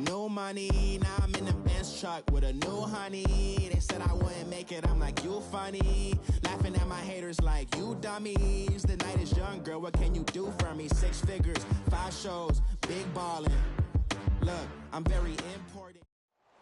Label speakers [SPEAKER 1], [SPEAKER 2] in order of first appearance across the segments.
[SPEAKER 1] No money, now I'm in the Benz truck with a new honey. They said I wouldn't make it, I'm like, you funny. Laughing at my haters like, you dummies. The night is young, girl, what can you do for me? 6 figures, 5 shows, big ballin'. Look, I'm very important.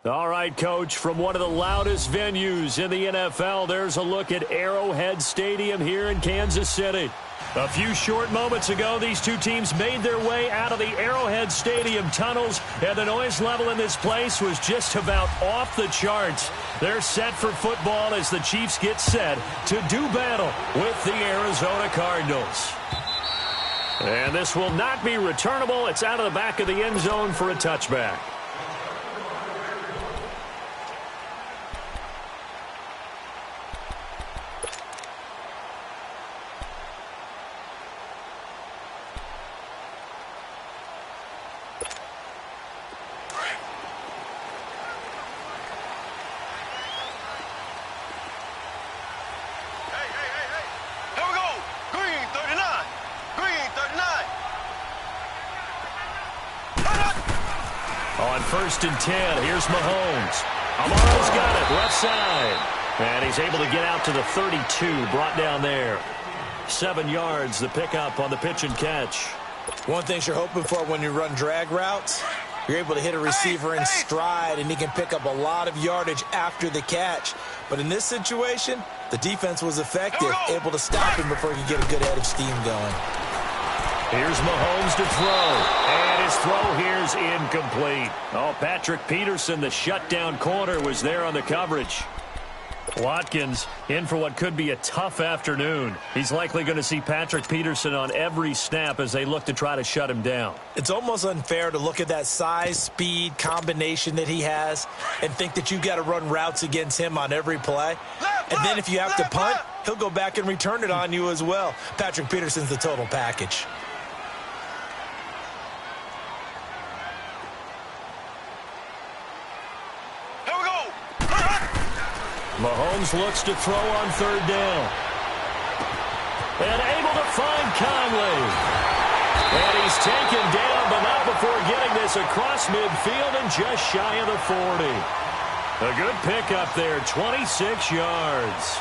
[SPEAKER 2] All right, Coach, from one of the loudest venues in the NFL, there's a look at Arrowhead Stadium here in Kansas City. A few short moments ago, these two teams made their way out of the Arrowhead Stadium tunnels, and the noise level in this place was just about off the charts. They're set for football as the Chiefs get set to do battle with the Arizona Cardinals. And this will not be returnable. It's out of the back of the end zone for a touchback. On 1st and 10, here's Mahomes. Amaro's got it, left side. And he's able to get out to the 32, brought down there. 7 yards, the pickup on the pitch and catch.
[SPEAKER 3] One thing you're hoping for when you run drag routes, you're able to hit a receiver in stride, and he can pick up a lot of yardage after the catch. But in this situation, the defense was effective, able to stop him before he could get a good head of steam going.
[SPEAKER 2] Here's Mahomes to throw. And his throw here's incomplete. Oh, Patrick Peterson, the shutdown corner, was there on the coverage. Watkins in for what could be a tough afternoon. He's likely going to see Patrick Peterson on every snap as they look to try to shut him down.
[SPEAKER 3] It's almost unfair to look at that size, speed, combination that he has and think that you've got to run routes against him on every play. And then if you have to punt, he'll go back and return it on you as well. Patrick Peterson's the total package.
[SPEAKER 2] Mahomes looks to throw on 3rd down. And able to find Conley. And he's taken down, but not before getting this across midfield and just shy of the 40. A good pickup there, 26 yards.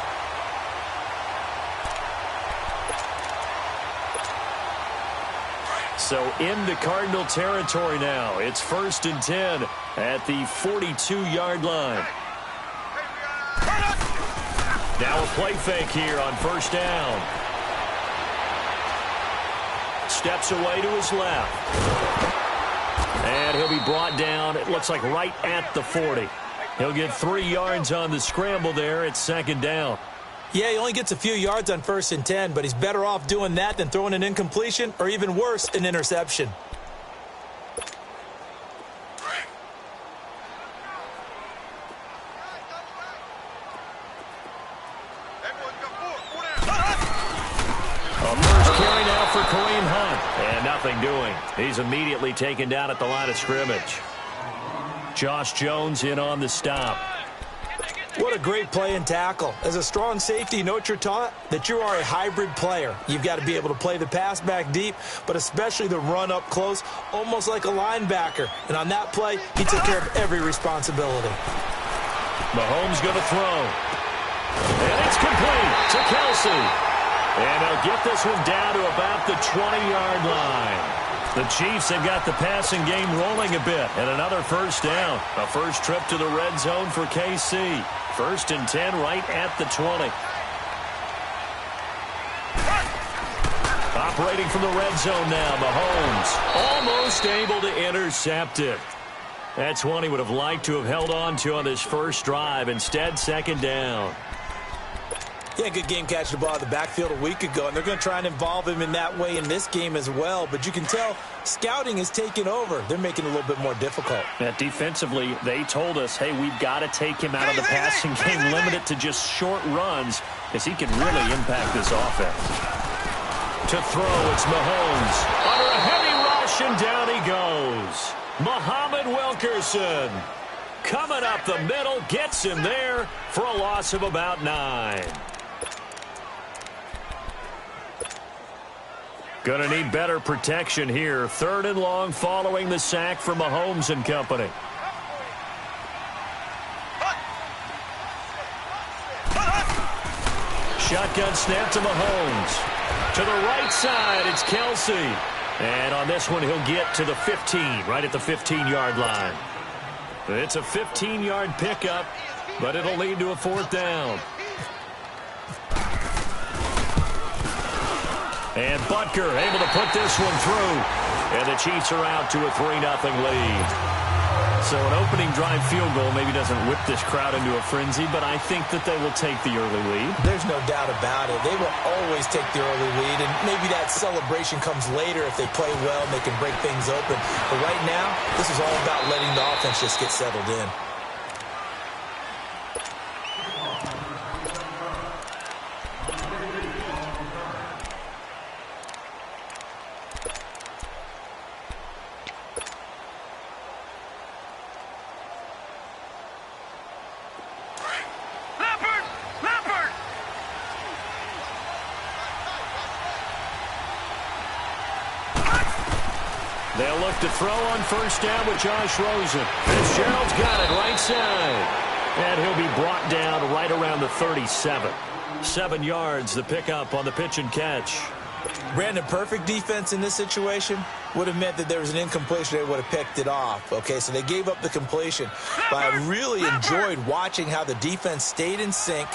[SPEAKER 2] So into Cardinal territory now. It's 1st and 10 at the 42-yard line. Now a play fake here on 1st down. Steps away to his left. And he'll be brought down, it looks like right at the 40. He'll get 3 yards on the scramble there at 2nd down.
[SPEAKER 3] Yeah, he only gets a few yards on 1st and 10, but he's better off doing that than throwing an incompletion or even worse, an interception.
[SPEAKER 2] And nothing doing. He's immediately taken down at the line of scrimmage. Josh Jones in on the stop.
[SPEAKER 3] What a great play and tackle. As a strong safety, you know what you're taught? That you are a hybrid player. You've got to be able to play the pass back deep, but especially the run up close, almost like a linebacker. And on that play, he took care of every responsibility.
[SPEAKER 2] Mahomes going to throw. And it's complete to Kelsey. And they'll get this one down to about the 20-yard line. The Chiefs have got the passing game rolling a bit. And another 1st down. A first trip to the red zone for KC. 1st and 10 right at the 20. Operating from the red zone now, Mahomes. Almost able to intercept it. That's one he would have liked to have held on to on this first drive. Instead, 2nd down.
[SPEAKER 3] Yeah, good game catching the ball in the backfield a week ago, and they're going to try and involve him in that way in this game as well. But you can tell scouting is taking over. They're making it a little bit more difficult.
[SPEAKER 2] Defensively, they told us, hey, we've got to take him out of the passing game, limit it to just short runs, because he can really impact this offense. To throw, it's Mahomes. Under a heavy rush, and down he goes. Muhammad Wilkerson coming up the middle, gets him there for a loss of about 9. Going to need better protection here. 3rd and long following the sack from Mahomes and company. Shotgun snap to Mahomes. To the right side, it's Kelsey. And on this one, he'll get to the 15, right at the 15-yard line. It's a 15-yard pickup, but it'll lead to a 4th down. And Butker able to put this one through. And the Chiefs are out to a 3-0 lead. So an opening drive field goal maybe doesn't whip this crowd into a frenzy, but I think that they will take the early lead.
[SPEAKER 3] There's no doubt about it. They will always take the early lead, and maybe that celebration comes later if they play well and they can break things open. But right now, this is all about letting the offense just get settled in.
[SPEAKER 2] They'll look to throw on 1st down with Josh Rosen. Fitzgerald's got it right side. And he'll be brought down right around the 37. 7 yards, the pickup on the pitch and catch.
[SPEAKER 3] Brandon, perfect defense in this situation would have meant that there was an incompletion. They would have picked it off. Okay, so they gave up the completion. But I really enjoyed watching how the defense stayed in sync,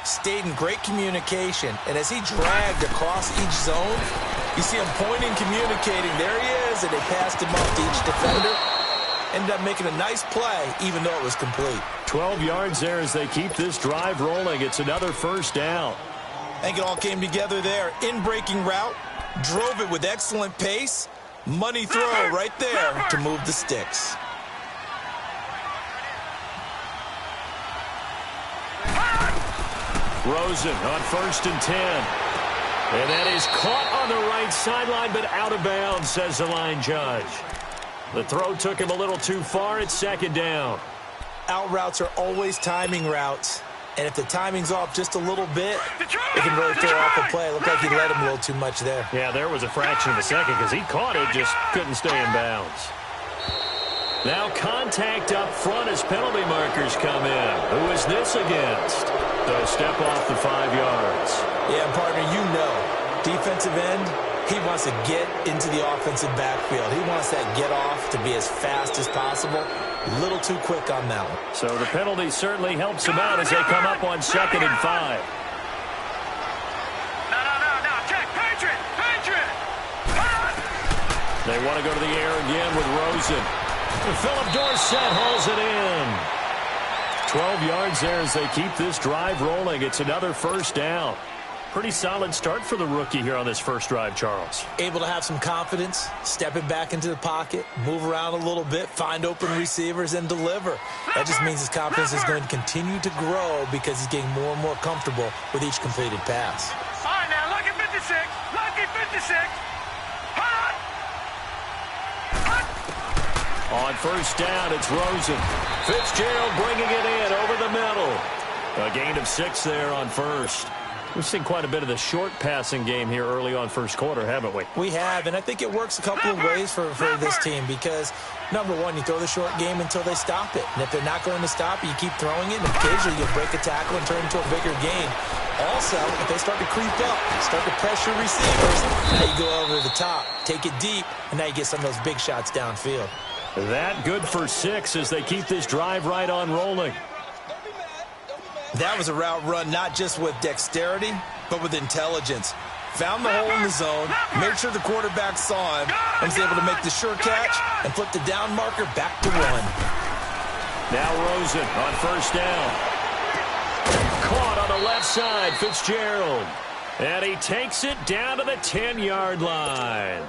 [SPEAKER 3] stayed in great communication, and as he dragged across each zone, you see him pointing, communicating. There he is, and they passed him off to each defender. Ended up making a nice play, even though it was complete.
[SPEAKER 2] 12 yards there as they keep this drive rolling. It's another 1st down.
[SPEAKER 3] I think it all came together there. In-breaking route, drove it with excellent pace. Money throw right there to move the sticks.
[SPEAKER 2] Rosen on 1st and 10. And that is caught on the right sideline, but out of bounds, says the line judge. The throw took him a little too far. It's 2nd down.
[SPEAKER 3] Out routes are always timing routes. And if the timing's off just a little bit, it can really throw off a play. It looked like he let him a little too much there.
[SPEAKER 2] Yeah, there was a fraction of a second because he caught it, just couldn't stay in bounds. Now contact up front as penalty markers come in. Who is this against? So step off the 5 yards.
[SPEAKER 3] Yeah, partner, you know, defensive end, he wants to get into the offensive backfield. He wants that get off to be as fast as possible. A little too quick on that one.
[SPEAKER 2] So the penalty certainly helps him out as they come up on 2nd and 5.
[SPEAKER 4] No, check, Patriot!
[SPEAKER 2] They want to go to the air again with Rosen. Philip Dorsett hauls it in. 12 yards there as they keep this drive rolling. It's another 1st down. Pretty solid start for the rookie here on this first drive, Charles.
[SPEAKER 3] Able to have some confidence, stepping back into the pocket, move around a little bit, find open receivers, and deliver. That just means his confidence is going to continue to grow because he's getting more and more comfortable with each completed pass.
[SPEAKER 4] All right, now, lucky 56. Lucky 56.
[SPEAKER 2] On 1st down, it's Rosen. Fitzgerald bringing it in over the middle. A gain of 6 there on 1st. We've seen quite a bit of the short passing game here early on 1st quarter, haven't we?
[SPEAKER 3] We have, and I think it works a couple of ways for this team because, number one, you throw the short game until they stop it. And if they're not going to stop it, you keep throwing it, and occasionally you'll break a tackle and turn it into a bigger gain. Also, if they start to creep up, start to pressure receivers, now you go over the top, take it deep, and now you get some of those big shots downfield.
[SPEAKER 2] That good for 6 as they keep this drive right on rolling.
[SPEAKER 3] That was a route run not just with dexterity, but with intelligence. Found the hole in the zone, made sure the quarterback saw him, and was able to make the sure catch and flip the down marker back to 1.
[SPEAKER 2] Now Rosen on 1st down. Caught on the left side, Fitzgerald. And he takes it down to the 10-yard line.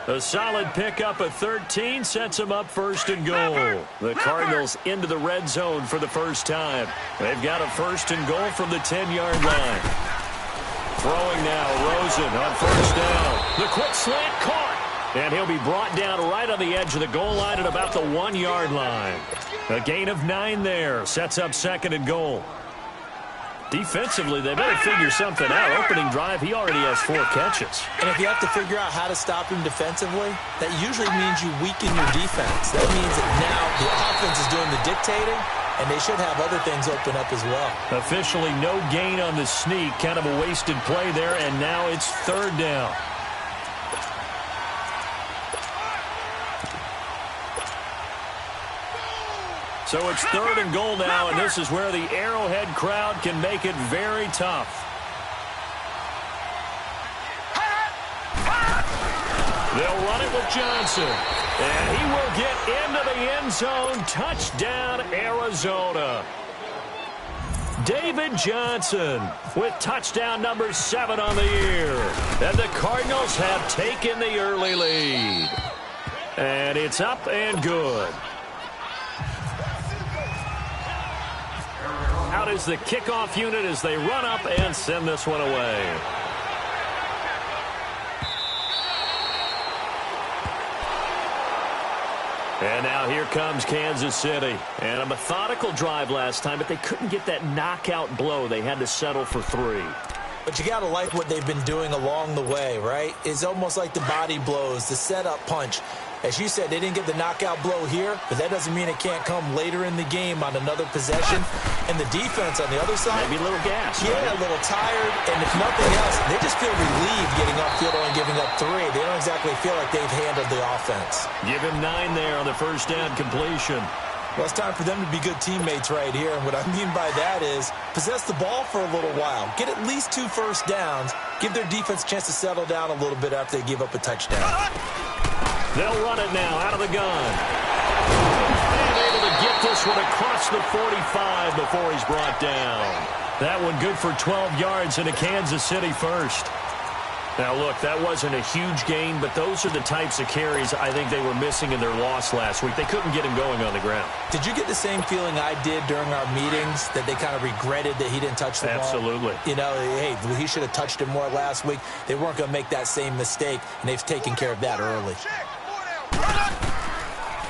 [SPEAKER 2] A solid pickup of 13 sets him up 1st and goal. The Cardinals into the red zone for the first time. They've got a 1st and goal from the 10-yard line. Throwing now, Rosen on 1st down. The quick slant caught. And he'll be brought down right on the edge of the goal line at about the 1-yard line. A gain of 9 there sets up 2nd and goal. Defensively, they better figure something out. Opening drive, he already has 4 catches.
[SPEAKER 3] And if you have to figure out how to stop him defensively, that usually means you weaken your defense. That means that now the offense is doing the dictating, and they should have other things open up as well.
[SPEAKER 2] Officially no gain on the sneak. Kind of a wasted play there, and now it's 3rd down. So it's 3rd and goal now, and this is where the Arrowhead crowd can make it very tough. They'll run it with Johnson, and he will get into the end zone. Touchdown, Arizona. David Johnson with touchdown number 7 on the year. And the Cardinals have taken the early lead. And it's up and good. Out is the kickoff unit as they run up and send this one away. And now here comes Kansas City. And a methodical drive last time, but they couldn't get that knockout blow. They had to settle for 3.
[SPEAKER 3] But you got to like what they've been doing along the way, right? It's almost like the body blows, the setup punch. As you said, they didn't get the knockout blow here, but that doesn't mean it can't come later in the game on another possession. And the defense on the other side,
[SPEAKER 2] maybe a little gas.
[SPEAKER 3] Yeah, right? A little tired. And if nothing else, they just feel relieved getting upfield only giving up 3. They don't exactly feel like they've handled the offense.
[SPEAKER 2] Give him 9 there on the first down completion.
[SPEAKER 3] Well, it's time for them to be good teammates right here. And what I mean by that is possess the ball for a little while. Get at least 2 first downs. Give their defense a chance to settle down a little bit after they give up a touchdown.
[SPEAKER 2] They'll run it now out of the gun. And able to get this one across the 45 before he's brought down. That one good for 12 yards and a Kansas City first. Now, look, that wasn't a huge gain, but those are the types of carries I think they were missing in their loss last week. They couldn't get him going on the ground.
[SPEAKER 3] Did you get the same feeling I did during our meetings, that they kind of regretted that he didn't touch the ball?
[SPEAKER 2] Absolutely.
[SPEAKER 3] You know, hey, he should have touched it more last week. They weren't going to make that same mistake, and they've taken care of that early.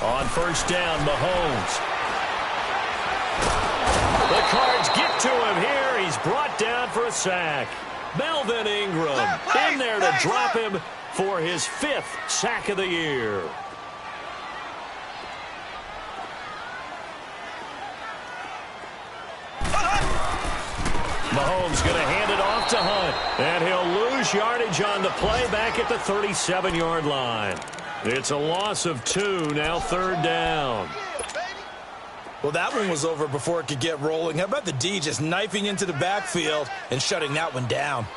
[SPEAKER 2] On first down, Mahomes. The Cards get to him here. He's brought down for a sack. Melvin Ingram in there to drop him for his 5th sack of the year. Mahomes going to hand it off to Hunt, and he'll lose yardage on the play back at the 37-yard line. It's a loss of 2, now 3rd down.
[SPEAKER 3] Well, that one was over before it could get rolling. How about the D just knifing into the backfield and shutting that one down?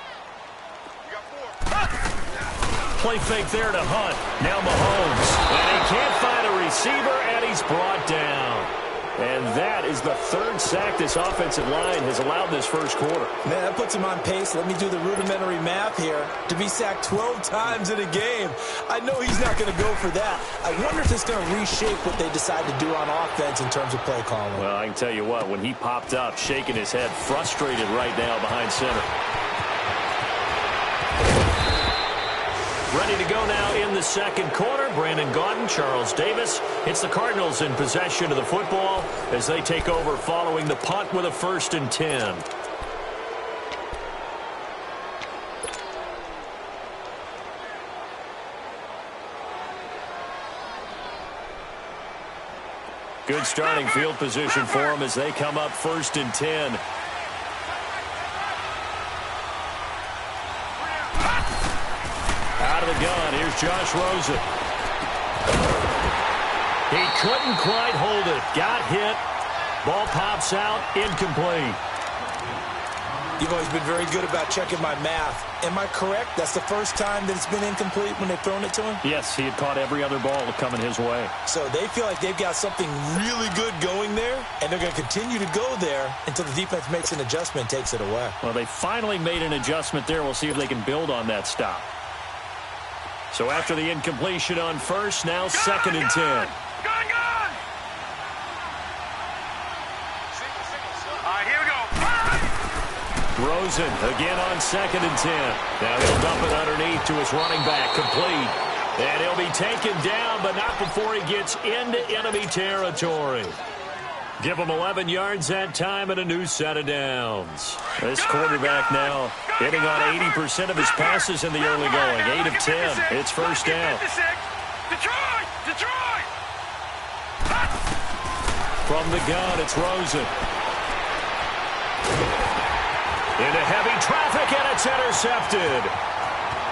[SPEAKER 2] Play fake there to Hunt. Now Mahomes. And he can't find a receiver, and he's brought down. And that is the 3rd sack this offensive line has allowed this first quarter.
[SPEAKER 3] Man, that puts him on pace. Let me do the rudimentary math here. To be sacked 12 times in a game. I know he's not going to go for that. I wonder if it's going to reshape what they decide to do on offense in terms of play calling.
[SPEAKER 2] Well, I can tell you what, when he popped up, shaking his head, frustrated right now behind center. Ready to go now in the second quarter. Brandon Gaudin, Charles Davis. It's the Cardinals in possession of the football as they take over following the punt with a 1st and 10. Good starting field position for them as they come up 1st and 10. Out of the gun, here's Josh Rosen. He couldn't quite hold it. Got hit. Ball pops out, incomplete.
[SPEAKER 3] You've always been very good about checking my math. Am I correct? That's the first time that it's been incomplete when they've thrown it to him?
[SPEAKER 2] Yes, he had caught every other ball coming his way.
[SPEAKER 3] So they feel like they've got something really good going there, and they're going to continue to go there until the defense makes an adjustment and takes it away.
[SPEAKER 2] Well, they finally made an adjustment there. We'll see if they can build on that stop. So after the incompletion on first, now 2nd and 10.
[SPEAKER 4] Gone! All right, here we go.
[SPEAKER 2] Rosen again on 2nd and 10. Now he'll dump it underneath to his running back, complete. And he'll be taken down, but not before he gets into enemy territory. Give him 11 yards that time and a new set of downs. This quarterback now hitting on 80% of his passes in the early going. 8 of 10. It's first down.
[SPEAKER 4] Detroit!
[SPEAKER 2] From the gun, it's Rosen. Into heavy traffic, and it's intercepted.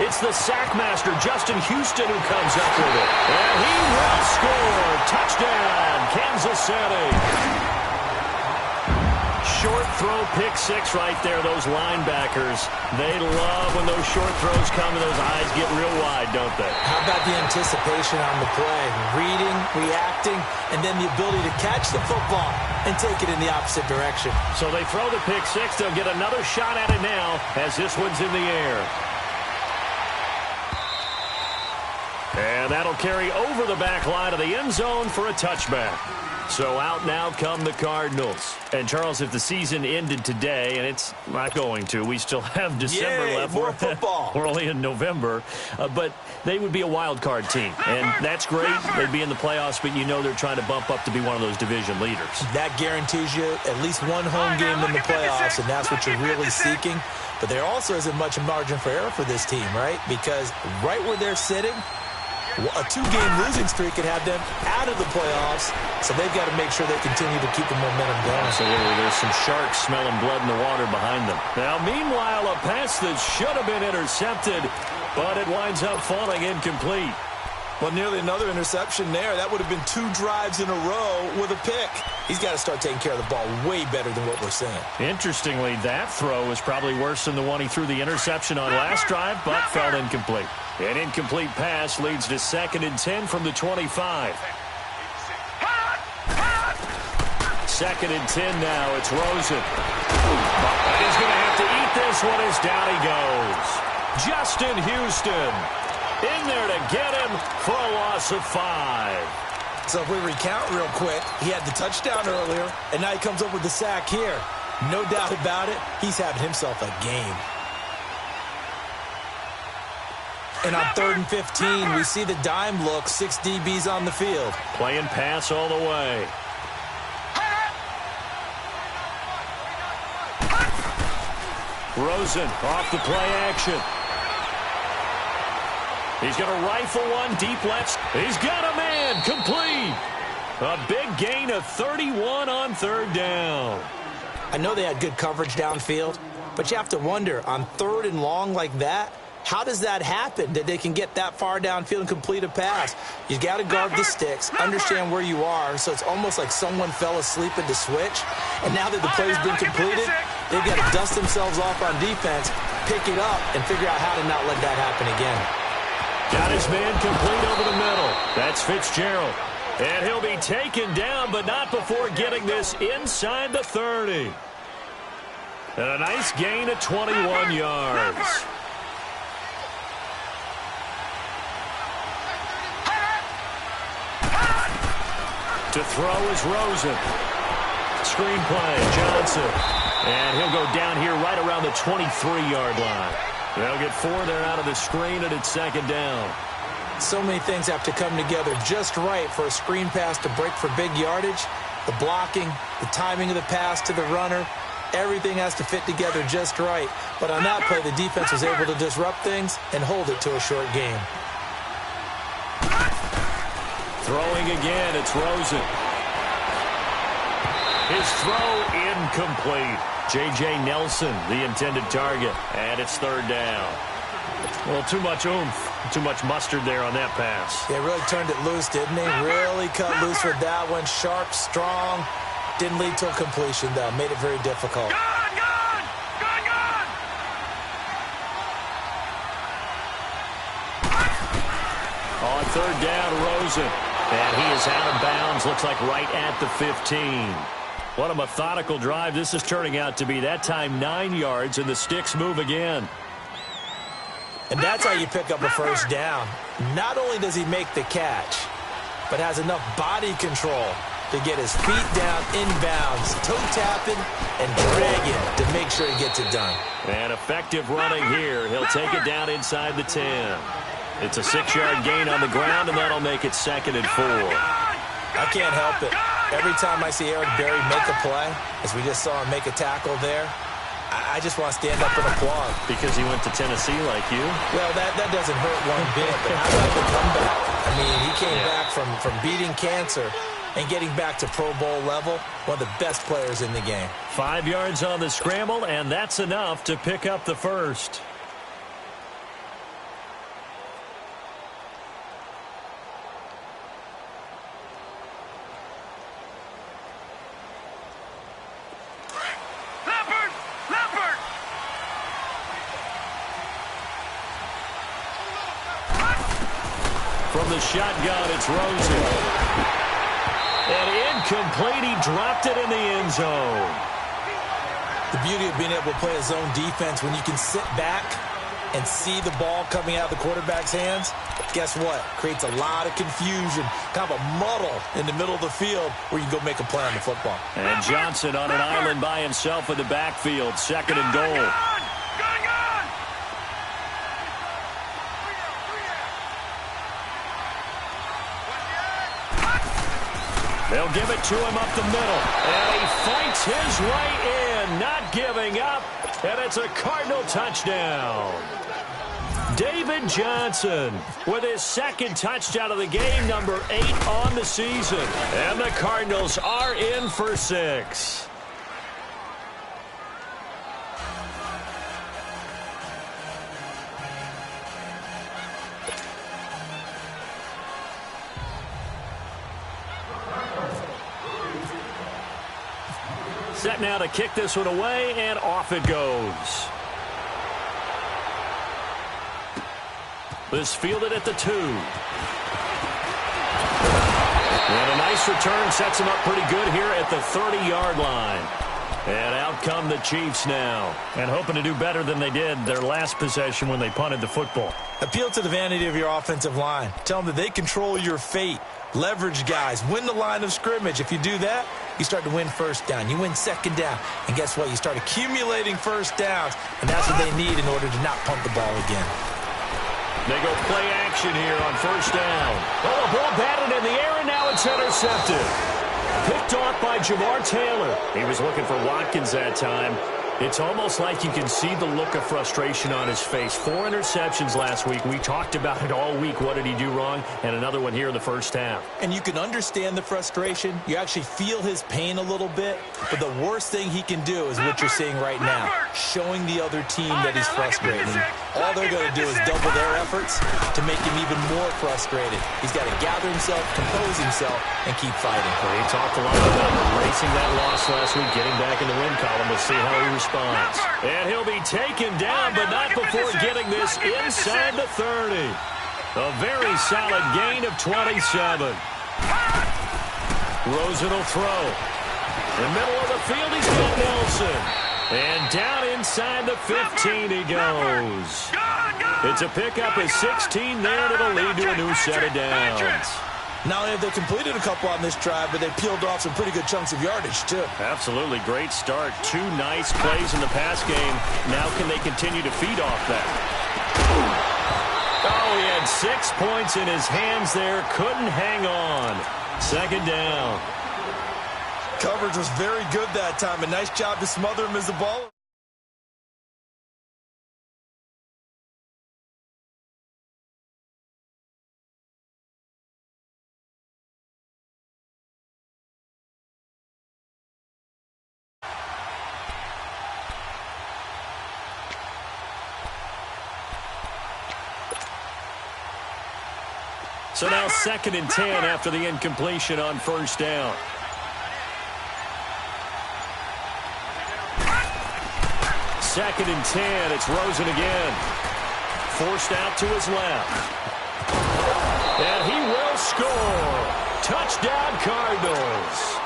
[SPEAKER 2] It's the sackmaster, Justin Houston, who comes up with it. And he will score. Touchdown, Kansas City. Short throw, pick six right there. Those linebackers, they love when those short throws come and those eyes get real wide, don't they?
[SPEAKER 3] How about the anticipation on the play? Reading, reacting, and then the ability to catch the football and take it in the opposite direction.
[SPEAKER 2] So they throw the pick six. They'll get another shot at it now as this one's in the air. And that'll carry over the back line of the end zone for a touchback. So out now come the Cardinals. And, Charles, if the season ended today, and it's not going to, we still have December left.
[SPEAKER 3] More football.
[SPEAKER 2] We're only in November. But they would be a wild card team. And that's great. They'd be in the playoffs, but you know they're trying to bump up to be one of those division leaders.
[SPEAKER 3] That guarantees you at least one home game in the playoffs, and that's what you're really seeking. But there also isn't much margin for error for this team, right? Because right where they're sitting, a two-game losing streak could have them out of the playoffs, so they've got to make sure they continue to keep the momentum going.
[SPEAKER 2] Absolutely. There's some sharks smelling blood in the water behind them. Now, meanwhile, a pass that should have been intercepted, but it winds up falling incomplete.
[SPEAKER 3] Well, nearly another interception there. That would have been 2 drives in a row with a pick. He's got to start taking care of the ball way better than what we're seeing.
[SPEAKER 2] Interestingly, that throw is probably worse than the one he threw the interception on last drive, but fell incomplete. An incomplete pass leads to 2nd and 10 from the 25. 2nd and 10 now. It's Rosen. And he's going to have to eat this one as down he goes. Justin Houston in there to get him for a loss of 5.
[SPEAKER 3] So if we recount real quick, he had the touchdown earlier, and now he comes up with the sack here. No doubt about it, he's having himself a game. And on 3rd and 15, we see the dime look, 6 DBs on the field.
[SPEAKER 2] Playing pass all the way. Rosen off the play action. He's going to rifle one deep left. He's got a man complete. A big gain of 31 on 3rd down.
[SPEAKER 3] I know they had good coverage downfield, but you have to wonder, on 3rd and long like that, how does that happen that they can get that far downfield and complete a pass? You got to guard the sticks, understand where you are, so it's almost like someone fell asleep at the switch. And now that the play's been completed, they've got to dust themselves off on defense, pick it up, and figure out how to not let that happen again.
[SPEAKER 2] Got his man complete over the middle. That's Fitzgerald. And he'll be taken down, but not before getting this inside the 30. And a nice gain of 21 yards. To throw is Rosen. Screen play, Johnson. And he'll go down here right around the 23-yard line. They'll get 4 there out of the screen, and it's 2nd down.
[SPEAKER 3] So many things have to come together just right for a screen pass to break for big yardage. The blocking, the timing of the pass to the runner, everything has to fit together just right. But on that play, the defense was able to disrupt things and hold it to a short game.
[SPEAKER 2] Throwing again, it's Rosen. His throw incomplete. J.J. Nelson, the intended target, and it's 3rd down. Well, too much oomph, too much mustard there on that pass.
[SPEAKER 3] They really turned it loose, didn't they? Really cut loose with that one. Sharp, strong. Didn't lead to a completion, though. Made it very difficult.
[SPEAKER 2] On 3rd down, Rosen. And he is out of bounds, looks like right at the 15. What a methodical drive this is turning out to be. That time 9 yards, and the sticks move again.
[SPEAKER 3] And that's how you pick up a 1st down. Not only does he make the catch, but has enough body control to get his feet down inbounds, toe tapping and dragging to make sure he gets it done.
[SPEAKER 2] And effective running here. He'll take it down inside the 10. It's a 6-yard gain on the ground, and that'll make it 2nd and 4.
[SPEAKER 3] I can't help it. Every time I see Eric Berry make a play, as we just saw him make a tackle there, I just want to stand up and applaud.
[SPEAKER 2] Because he went to Tennessee like you?
[SPEAKER 3] Well, that doesn't hurt one bit, but how about the comeback? I mean, he came back from beating cancer and getting back to Pro Bowl level, one of the best players in the game.
[SPEAKER 2] 5 yards on the scramble, and that's enough to pick up the first. From the shotgun, it's Rosen. And incomplete, he dropped it in the end zone.
[SPEAKER 3] The beauty of being able to play a zone defense when you can sit back and see the ball coming out of the quarterback's hands, guess what? Creates a lot of confusion, kind of a muddle in the middle of the field where you can go make a play on the football.
[SPEAKER 2] And Johnson on an island by himself in the backfield, 2nd and goal. They'll give it to him up the middle. And he fights his way in, not giving up. And it's a Cardinal touchdown. David Johnson with his 2nd touchdown of the game, number 8 on the season. And the Cardinals are in for 6. Set now to kick this one away, and off it goes. This fielded at the 2. And a nice return sets him up pretty good here at the 30-yard line. And out come the Chiefs now, and hoping to do better than they did their last possession when they punted the football.
[SPEAKER 3] Appeal to the vanity of your offensive line. Tell them that they control your fate. Leverage guys. Win the line of scrimmage. If you do that, you start to win first down. You win second down. And guess what? You start accumulating first downs. And that's what they need in order to not punt the ball again.
[SPEAKER 2] They go play action here on first down. Oh, the ball batted in the air, and now it's intercepted. Picked off by Jamar Taylor. He was looking for Watkins that time. It's almost like you can see the look of frustration on his face. 4 interceptions last week. We talked about it all week. What did he do wrong? And another one here in the first half.
[SPEAKER 3] And you can understand the frustration. You actually feel his pain a little bit. But the worst thing he can do is what you're seeing right now, showing the other team that he's frustrated. All they're going to do is double their efforts to make him even more frustrated. He's got to gather himself, compose himself, and keep fighting.
[SPEAKER 2] Well, he talked a lot about erasing that loss last week, getting back in the win column. We'll see how he responds. And he'll be taken down, but not before getting this inside the 30. A very solid gain of 27. Rosen will throw. In the middle of the field, he's got Nelson. And down inside the 15 he goes. It's a pickup of 16 there, and it'll lead to a new set of downs.
[SPEAKER 3] Not only have they completed a couple on this drive, but they peeled off some pretty good chunks of yardage, too.
[SPEAKER 2] Absolutely. Great start. 2 nice plays in the pass game. Now can they continue to feed off that? Oh, he had 6 points in his hands there. Couldn't hang on. 2nd down.
[SPEAKER 3] Coverage was very good that time. A nice job to smother him as the ball.
[SPEAKER 2] So now 2nd and 10 after the incompletion on first down. Second and 10. It's Rosen again. Forced out to his left. And he will score. Touchdown Cardinals.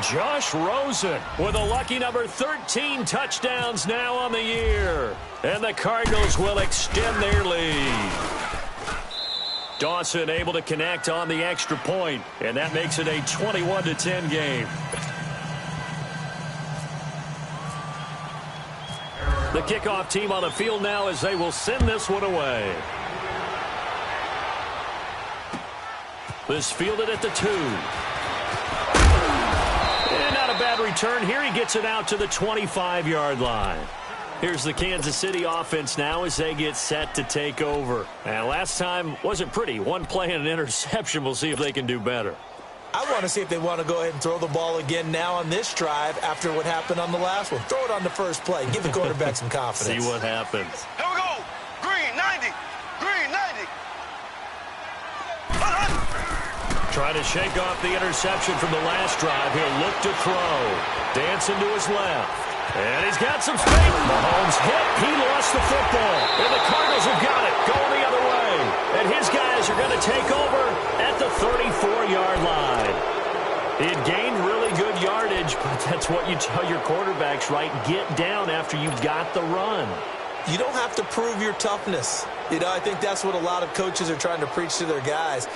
[SPEAKER 2] Josh Rosen with a lucky number 13 touchdowns now on the year. And the Cardinals will extend their lead. Dawson able to connect on the extra point, and that makes it a 21-10 game. The kickoff team on the field now as they will send this one away. This fielded at the 2. return here. He gets it out to the 25-yard line. Here's the Kansas City offense now as they get set to take over. And last time wasn't pretty. One play and an interception. We'll see if they can do better.
[SPEAKER 3] I want to see if they want to go ahead and throw the ball again now on this drive after what happened on the last one. Throw it on the first play. Give the quarterback some confidence.
[SPEAKER 2] See what happens.
[SPEAKER 4] Here we go. Green 90. Green 90.
[SPEAKER 2] Trying to shake off the interception from the last drive. He'll look to throw. Dancing to his left. And he's got some space. Mahomes hit. He lost the football. And the Cardinals have got it. Going the other way. And his guys are going to take over at the 34-yard line. It gained really good yardage, but that's what you tell your quarterbacks, right? Get down after you've got the run.
[SPEAKER 3] You don't have to prove your toughness. I think that's what a lot of coaches are trying to preach to their guys.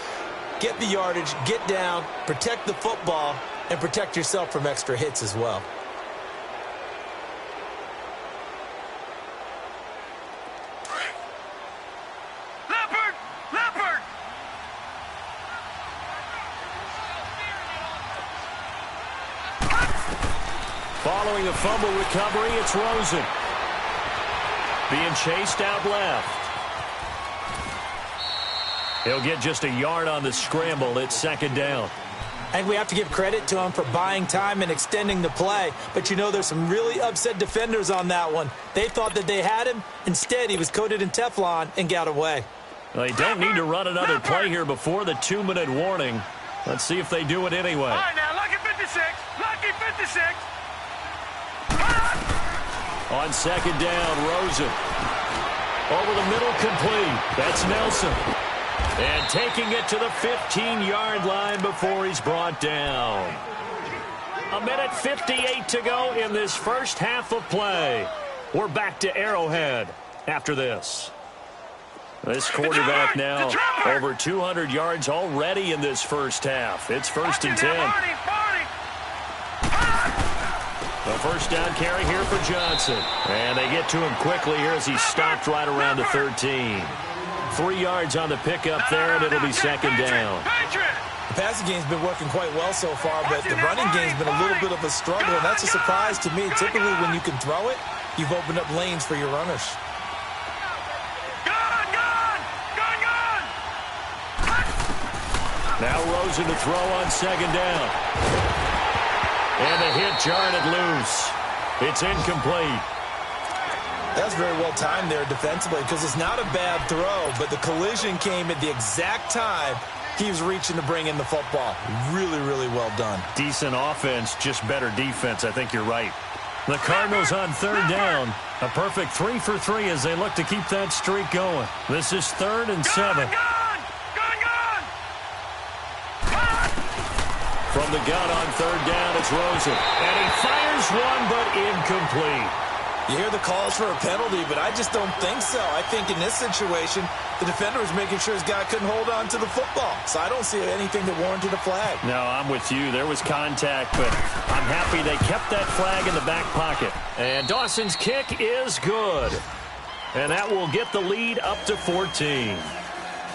[SPEAKER 3] Get the yardage, get down, protect the football, and protect yourself from extra hits as well.
[SPEAKER 2] Following a fumble recovery, it's Rosen. Being chased out left. He'll get just a yard on the scramble. It's second down.
[SPEAKER 3] I think we have to give credit to him for buying time and extending the play. But there's some really upset defenders on that one. They thought that they had him. Instead, he was coated in Teflon and got away.
[SPEAKER 2] Well, they don't need to run another play here before the 2-minute warning. Let's see if they do it anyway.
[SPEAKER 4] All right, now, lucky 56. Lucky 56.
[SPEAKER 2] On second down, Rosen. Over the middle, complete. That's Nelson. And taking it to the 15-yard line before he's brought down. 1:58 to go in this first half of play. We're back to Arrowhead after this. This quarterback now over 200 yards already in this first half. It's first and 10. The first down carry here for Johnson. And they get to him quickly here as he's stopped right around the 13. 3 yards on the pickup there, and it'll be second down.
[SPEAKER 3] The passing game's been working quite well so far, but the running game's been a little bit of a struggle, and that's a surprise to me. Typically, when you can throw it, you've opened up lanes for your runners.
[SPEAKER 2] Now Rosen to throw on second down. And the hit jarred it loose. It's incomplete.
[SPEAKER 3] That's very well timed there defensively because it's not a bad throw, but the collision came at the exact time he was reaching to bring in the football. Really, really well done.
[SPEAKER 2] Decent offense, just better defense. I think you're right. The Cardinals on third down. A perfect 3 for 3 as they look to keep that streak going. This is 3rd and 7. From the gun on third down, it's Rosen. And he fires one, but incomplete.
[SPEAKER 3] You hear the calls for a penalty, but I just don't think so. I think in this situation, the defender was making sure his guy couldn't hold on to the football. So I don't see anything that warranted a flag.
[SPEAKER 2] No, I'm with you. There was contact, but I'm happy they kept that flag in the back pocket. And Dawson's kick is good. And that will get the lead up to 14.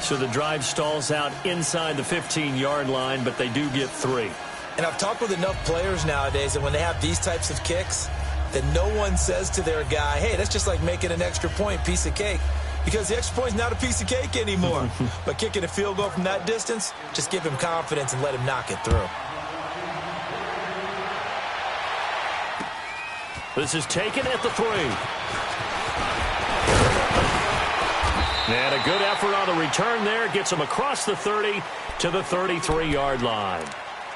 [SPEAKER 2] So the drive stalls out inside the 15-yard line, but they do get 3.
[SPEAKER 3] And I've talked with enough players nowadays that when they have these types of kicks, that no one says to their guy, hey, that's just like making an extra point, piece of cake. Because the extra point is not a piece of cake anymore. But kicking a field goal from that distance, just give him confidence and let him knock it through.
[SPEAKER 2] This is taken at the 3. And a good effort on the return there. Gets him across the 30 to the 33-yard line.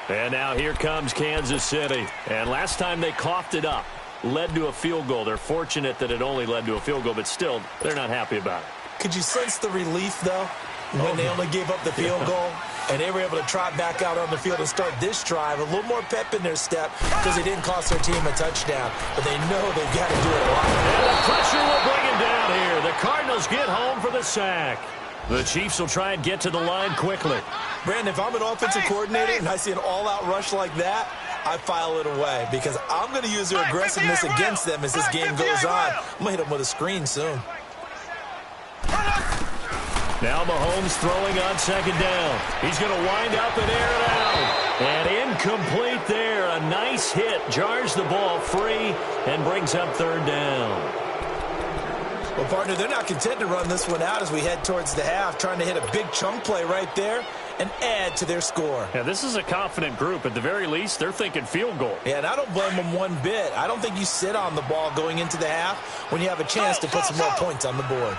[SPEAKER 2] And now here comes Kansas City. And last time they coughed it up. Led to a field goal. They're fortunate that it only led to a field goal, but still, they're not happy about it.
[SPEAKER 3] Could you sense the relief, though, when they only gave up the field goal? And they were able to trot back out on the field and start this drive. A little more pep in their step because they didn't cost their team a touchdown. But they know they've got to do it a lot.
[SPEAKER 2] And the pressure will bring him down here. The Cardinals get home for the sack. The Chiefs will try and get to the line quickly.
[SPEAKER 3] Brandon, if I'm an offensive coordinator and I see an all-out rush like that, I file it away because I'm going to use their aggressiveness against them as this game goes on. I'm going to hit them with a screen soon.
[SPEAKER 2] Now Mahomes throwing on second down. He's going to wind up and air it out. And incomplete there. A nice hit. Jars the ball free and brings up third down.
[SPEAKER 3] Well, partner, they're not content to run this one out as we head towards the half, trying to hit a big chunk play right there and add to their score.
[SPEAKER 2] Yeah, this is a confident group. At the very least, they're thinking field goal.
[SPEAKER 3] Yeah, and I don't blame them one bit. I don't think you sit on the ball going into the half when you have a chance to put some more points on the board.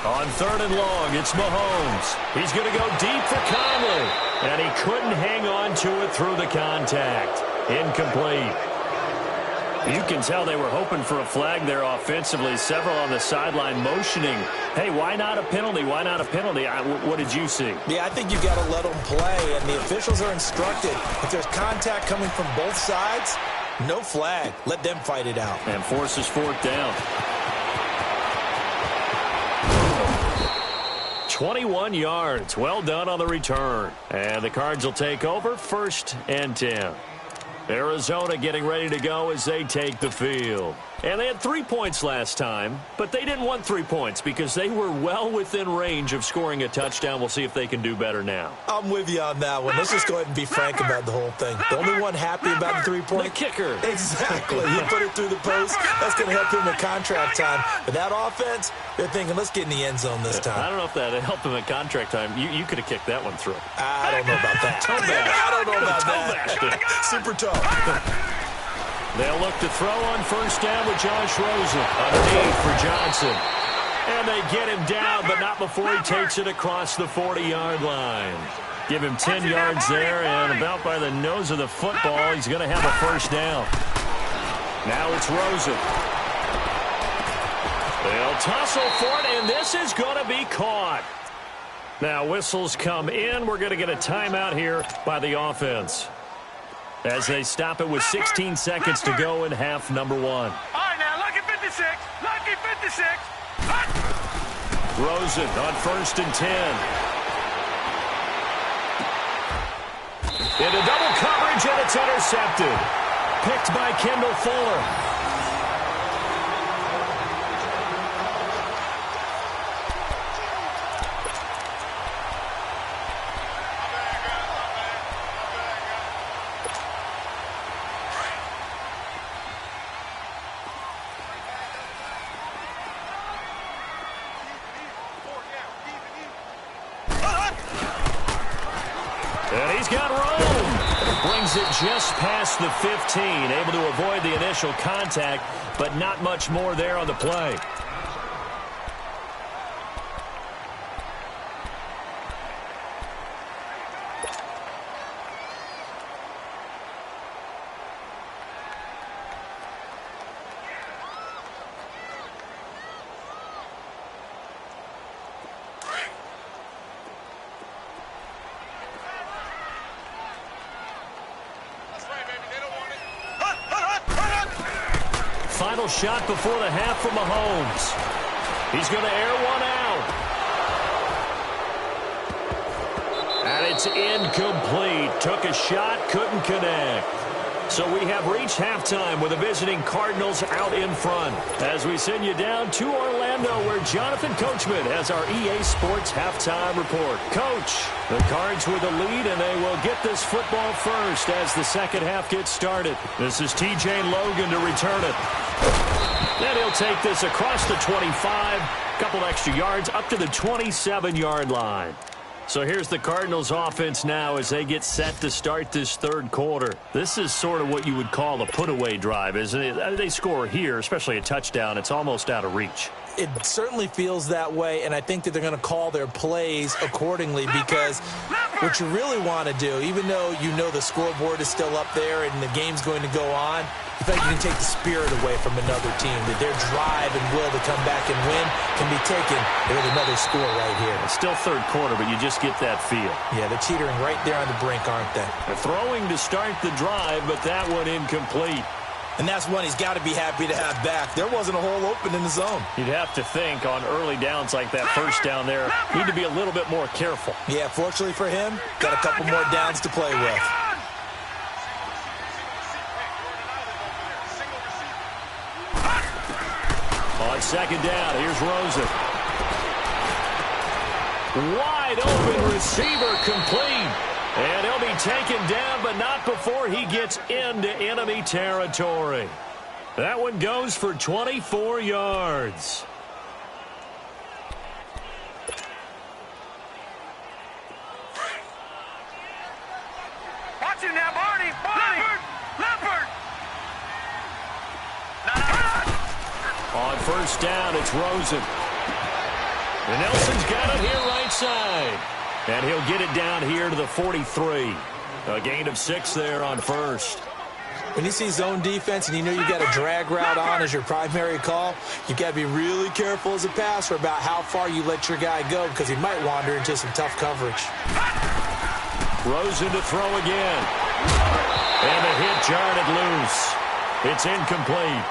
[SPEAKER 2] On third and long, it's Mahomes. He's going to go deep for Conley. And he couldn't hang on to it through the contact. Incomplete. You can tell they were hoping for a flag there offensively. Several on the sideline motioning. Hey, why not a penalty? Why not a penalty? What did you see?
[SPEAKER 3] Yeah, I think you've got to let them play, and the officials are instructed. If there's contact coming from both sides, no flag. Let them fight it out.
[SPEAKER 2] And forces fourth down. 21 yards. Well done on the return. And the Cards will take over 1st and 10. Arizona getting ready to go as they take the field. And they had 3 points last time, but they didn't want 3 points because they were well within range of scoring a touchdown. We'll see if they can do better now.
[SPEAKER 3] I'm with you on that one. Let's just go ahead and be frank about the whole thing. The only one happy about the 3-point?
[SPEAKER 2] The kicker.
[SPEAKER 3] Exactly. He put it through the post. That's going to help him in contract time. But that offense, they're thinking, let's get in the end zone this time.
[SPEAKER 2] I don't know if that helped him at contract time. You could have kicked that one through.
[SPEAKER 3] I don't know about that. I don't know about that. Super tough.
[SPEAKER 2] They'll look to throw on 1st down with Josh Rosen. Underneath for Johnson. And they get him down, but not before he takes it across the 40-yard line. Give him 10 yards there, and about by the nose of the football, he's going to have a 1st down. Now it's Rosen. They'll tussle for it, and this is going to be caught. Now whistles come in. We're going to get a timeout here by the offense, as they stop it with 16 seconds to go in half number 1.
[SPEAKER 4] All right, now, lucky 56. Lucky 56.
[SPEAKER 2] Rosen on 1st and 10. Into double coverage, and it's intercepted. Picked by Kendall Fuller. And he's got room. Brings it just past the 15. Able to avoid the initial contact, but not much more there on the play. Final shot before the half from Mahomes. He's going to air one out. And it's incomplete. Took a shot, couldn't connect. So we have reached halftime with the visiting Cardinals out in front, as we send you down to Orlando, where Jonathan Coachman has our EA Sports halftime report. Coach, the Cards with the lead, and they will get this football first as the second half gets started. This is TJ Logan to return it. Then he'll take this across the 25, couple extra yards up to the 27-yard line. So here's the Cardinals offense now as they get set to start this third quarter. This is sort of what you would call a put-away drive, isn't it? They score here, especially a touchdown. It's almost out of reach.
[SPEAKER 3] It certainly feels that way, and I think that they're going to call their plays accordingly, because what you really want to do, even though you know the scoreboard is still up there and the game's going to go on, you think you can take the spirit away from another team, that their drive and will to come back and win can be taken with another score right here.
[SPEAKER 2] It's still third quarter, but you just get that feel.
[SPEAKER 3] Yeah, they're teetering right there on the brink, aren't they?
[SPEAKER 2] They're throwing to start the drive, but that one incomplete.
[SPEAKER 3] And that's one he's got to be happy to have back. There wasn't a hole open in the zone.
[SPEAKER 2] You'd have to think on early downs like that first down there, need to be a little bit more careful.
[SPEAKER 3] Yeah, fortunately for him, got a couple more downs to play with.
[SPEAKER 2] second down. Here's Rosen. Wide open receiver complete. And he'll be taken down, but not before he gets into enemy territory. That one goes for 24 yards.
[SPEAKER 4] Watch him now, Barney. Leopard.
[SPEAKER 2] On first down, it's Rosen. And Nelson's got it here right side. And he'll get it down here to the 43. A gain of 6 there on first.
[SPEAKER 3] When you see zone defense and you know you got a drag route on as your primary call, you got to be really careful as a passer about how far you let your guy go because he might wander into some tough coverage.
[SPEAKER 2] Rosen to throw again. And the hit jarred it loose. It's incomplete.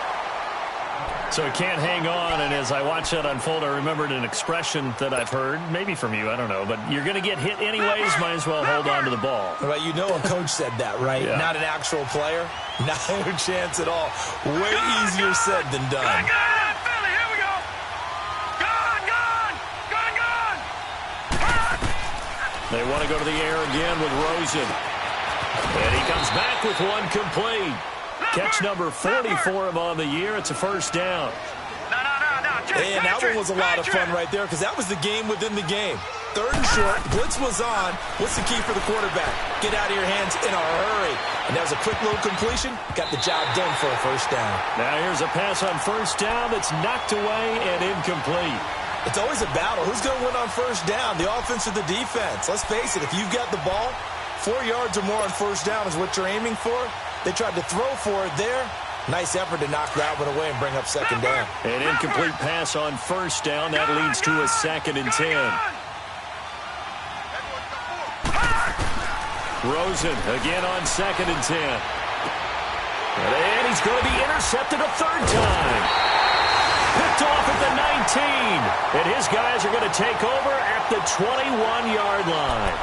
[SPEAKER 2] So he can't hang on, and as I watch that unfold, I remembered an expression that I've heard, maybe from you, I don't know, but you're going to get hit anyways, might as well hold on to the ball.
[SPEAKER 3] Well, you know a coach said that, right?
[SPEAKER 2] Yeah.
[SPEAKER 3] Not an actual player. Not a chance at all. Way easier said than done.
[SPEAKER 4] Philly, here we go. Gone.
[SPEAKER 2] They want to go to the air again with Rosen. And he comes back with one complete. Catch number 40 for him on the year. It's a first down.
[SPEAKER 4] No.
[SPEAKER 3] And that one was a lot of fun right there because that was the game within the game. Third and short, blitz was on. What's the key for the quarterback? Get out of your hands in a hurry. And that was a quick little completion. Got the job done for a first down.
[SPEAKER 2] Now here's a pass on first down that's knocked away and incomplete.
[SPEAKER 3] It's always a battle. Who's going to win on first down, the offense or the defense? Let's face it, if you've got the ball, 4 yards or more on first down is what you're aiming for. They tried to throw for it there. Nice effort to knock that one away and bring up second down.
[SPEAKER 2] An incomplete pass on first down. That leads to a 2nd and 10. Rosen again on 2nd and 10. And he's going to be intercepted a third time. Picked off at the 19. And his guys are going to take over at the 21-yard line.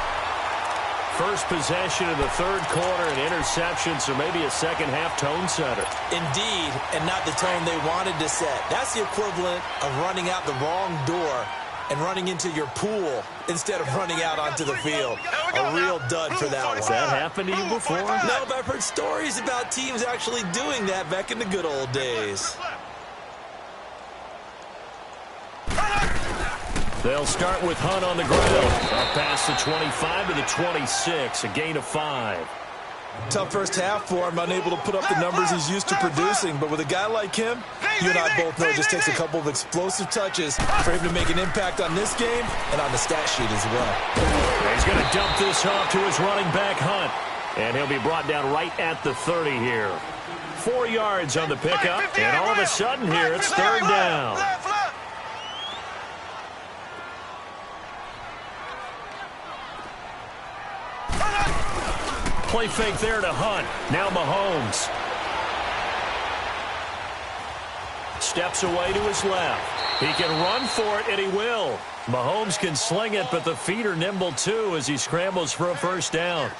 [SPEAKER 2] First possession of the third quarter, an interception, so maybe a second-half tone setter.
[SPEAKER 3] Indeed, and not the tone they wanted to set. That's the equivalent of running out the wrong door and running into your pool instead of running out onto the field. A real dud for that one.
[SPEAKER 2] Has that happened to you before?
[SPEAKER 3] No, but I've heard stories about teams actually doing that back in the good old days.
[SPEAKER 2] They'll start with Hunt on the ground. Up past the 25 to the 26, a gain of 5.
[SPEAKER 3] Tough first half for him, unable to put up the numbers he's used to producing. But with a guy like him, you and I both know it just takes a couple of explosive touches for him to make an impact on this game and on the stat sheet as well.
[SPEAKER 2] He's going to dump this off to his running back, Hunt. And he'll be brought down right at the 30 here. 4 yards on the pickup, and all of a sudden here, it's third down. Play fake there to Hunt. Now Mahomes. Steps away to his left. He can run for it, and he will. Mahomes can sling it, but the feet are nimble too as he scrambles for a first down.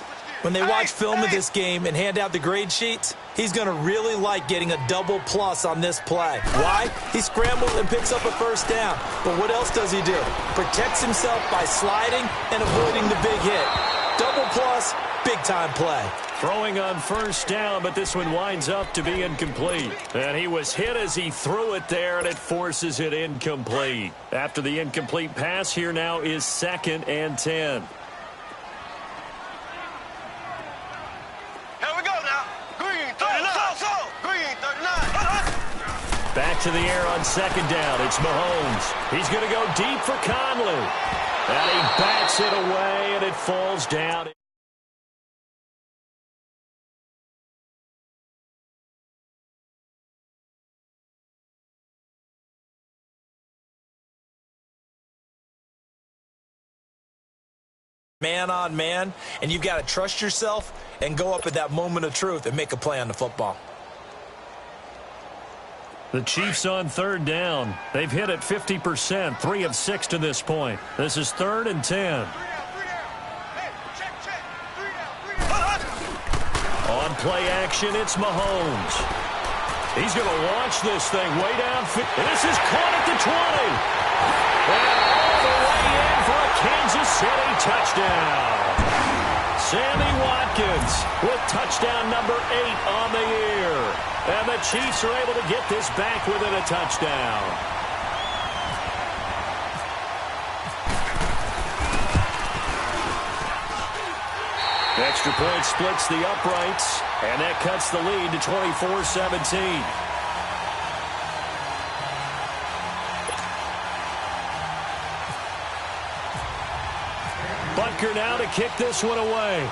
[SPEAKER 3] When they watch film of this game and hand out the grade sheets, he's going to really like getting a double plus on this play. Why? He scrambles and picks up a first down. But what else does he do? Protects himself by sliding and avoiding the big hit. Double plus, big-time play.
[SPEAKER 2] Throwing on first down, but this one winds up to be incomplete. And he was hit as he threw it there, and it forces it incomplete. After the incomplete pass, here now is 2nd and 10.
[SPEAKER 4] Here we go now. Green, 39. Green, 39.
[SPEAKER 2] Back to the air on second down. It's Mahomes. He's going to go deep for Conley. And he bats it away, and it falls down.
[SPEAKER 3] Man on man, and you've got to trust yourself and go up at that moment of truth and make a play on the football.
[SPEAKER 2] The Chiefs on third down. They've hit it 50%, 3 of 6 to this point. This is 3rd and 10. On play action, it's Mahomes. He's going to launch this thing way down. And this is caught at the 20. And all the way in for a Kansas City touchdown. Sammy Watkins with touchdown number 8 on the year. And the Chiefs are able to get this back within a touchdown. Extra point splits the uprights, and that cuts the lead to 24-17. Butker now to kick this one away.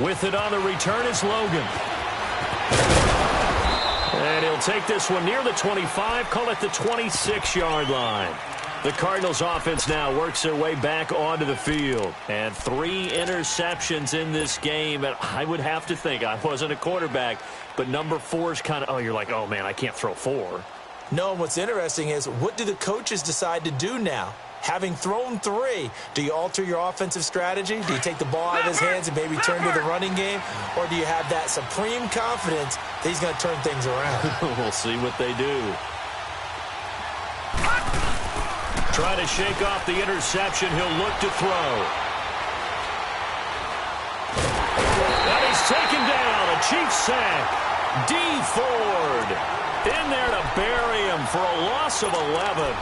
[SPEAKER 2] With it on the return is Logan. And he'll take this one near the 25, call it the 26-yard line. The Cardinals offense now works their way back onto the field. And 3 interceptions in this game. And I would have to think, I wasn't a quarterback, but number 4 is kind of, you're like, oh, man, I can't throw 4.
[SPEAKER 3] No, and what's interesting is, what do the coaches decide to do now? Having thrown 3, do you alter your offensive strategy? Do you take the ball out of his hands and maybe turn to the running game? Or do you have that supreme confidence that he's going to turn things around?
[SPEAKER 2] We'll see what they do. Try to shake off the interception. He'll look to throw. And he's taken down. A Chiefs sack. D. Ford in there to bury him for a loss of 11.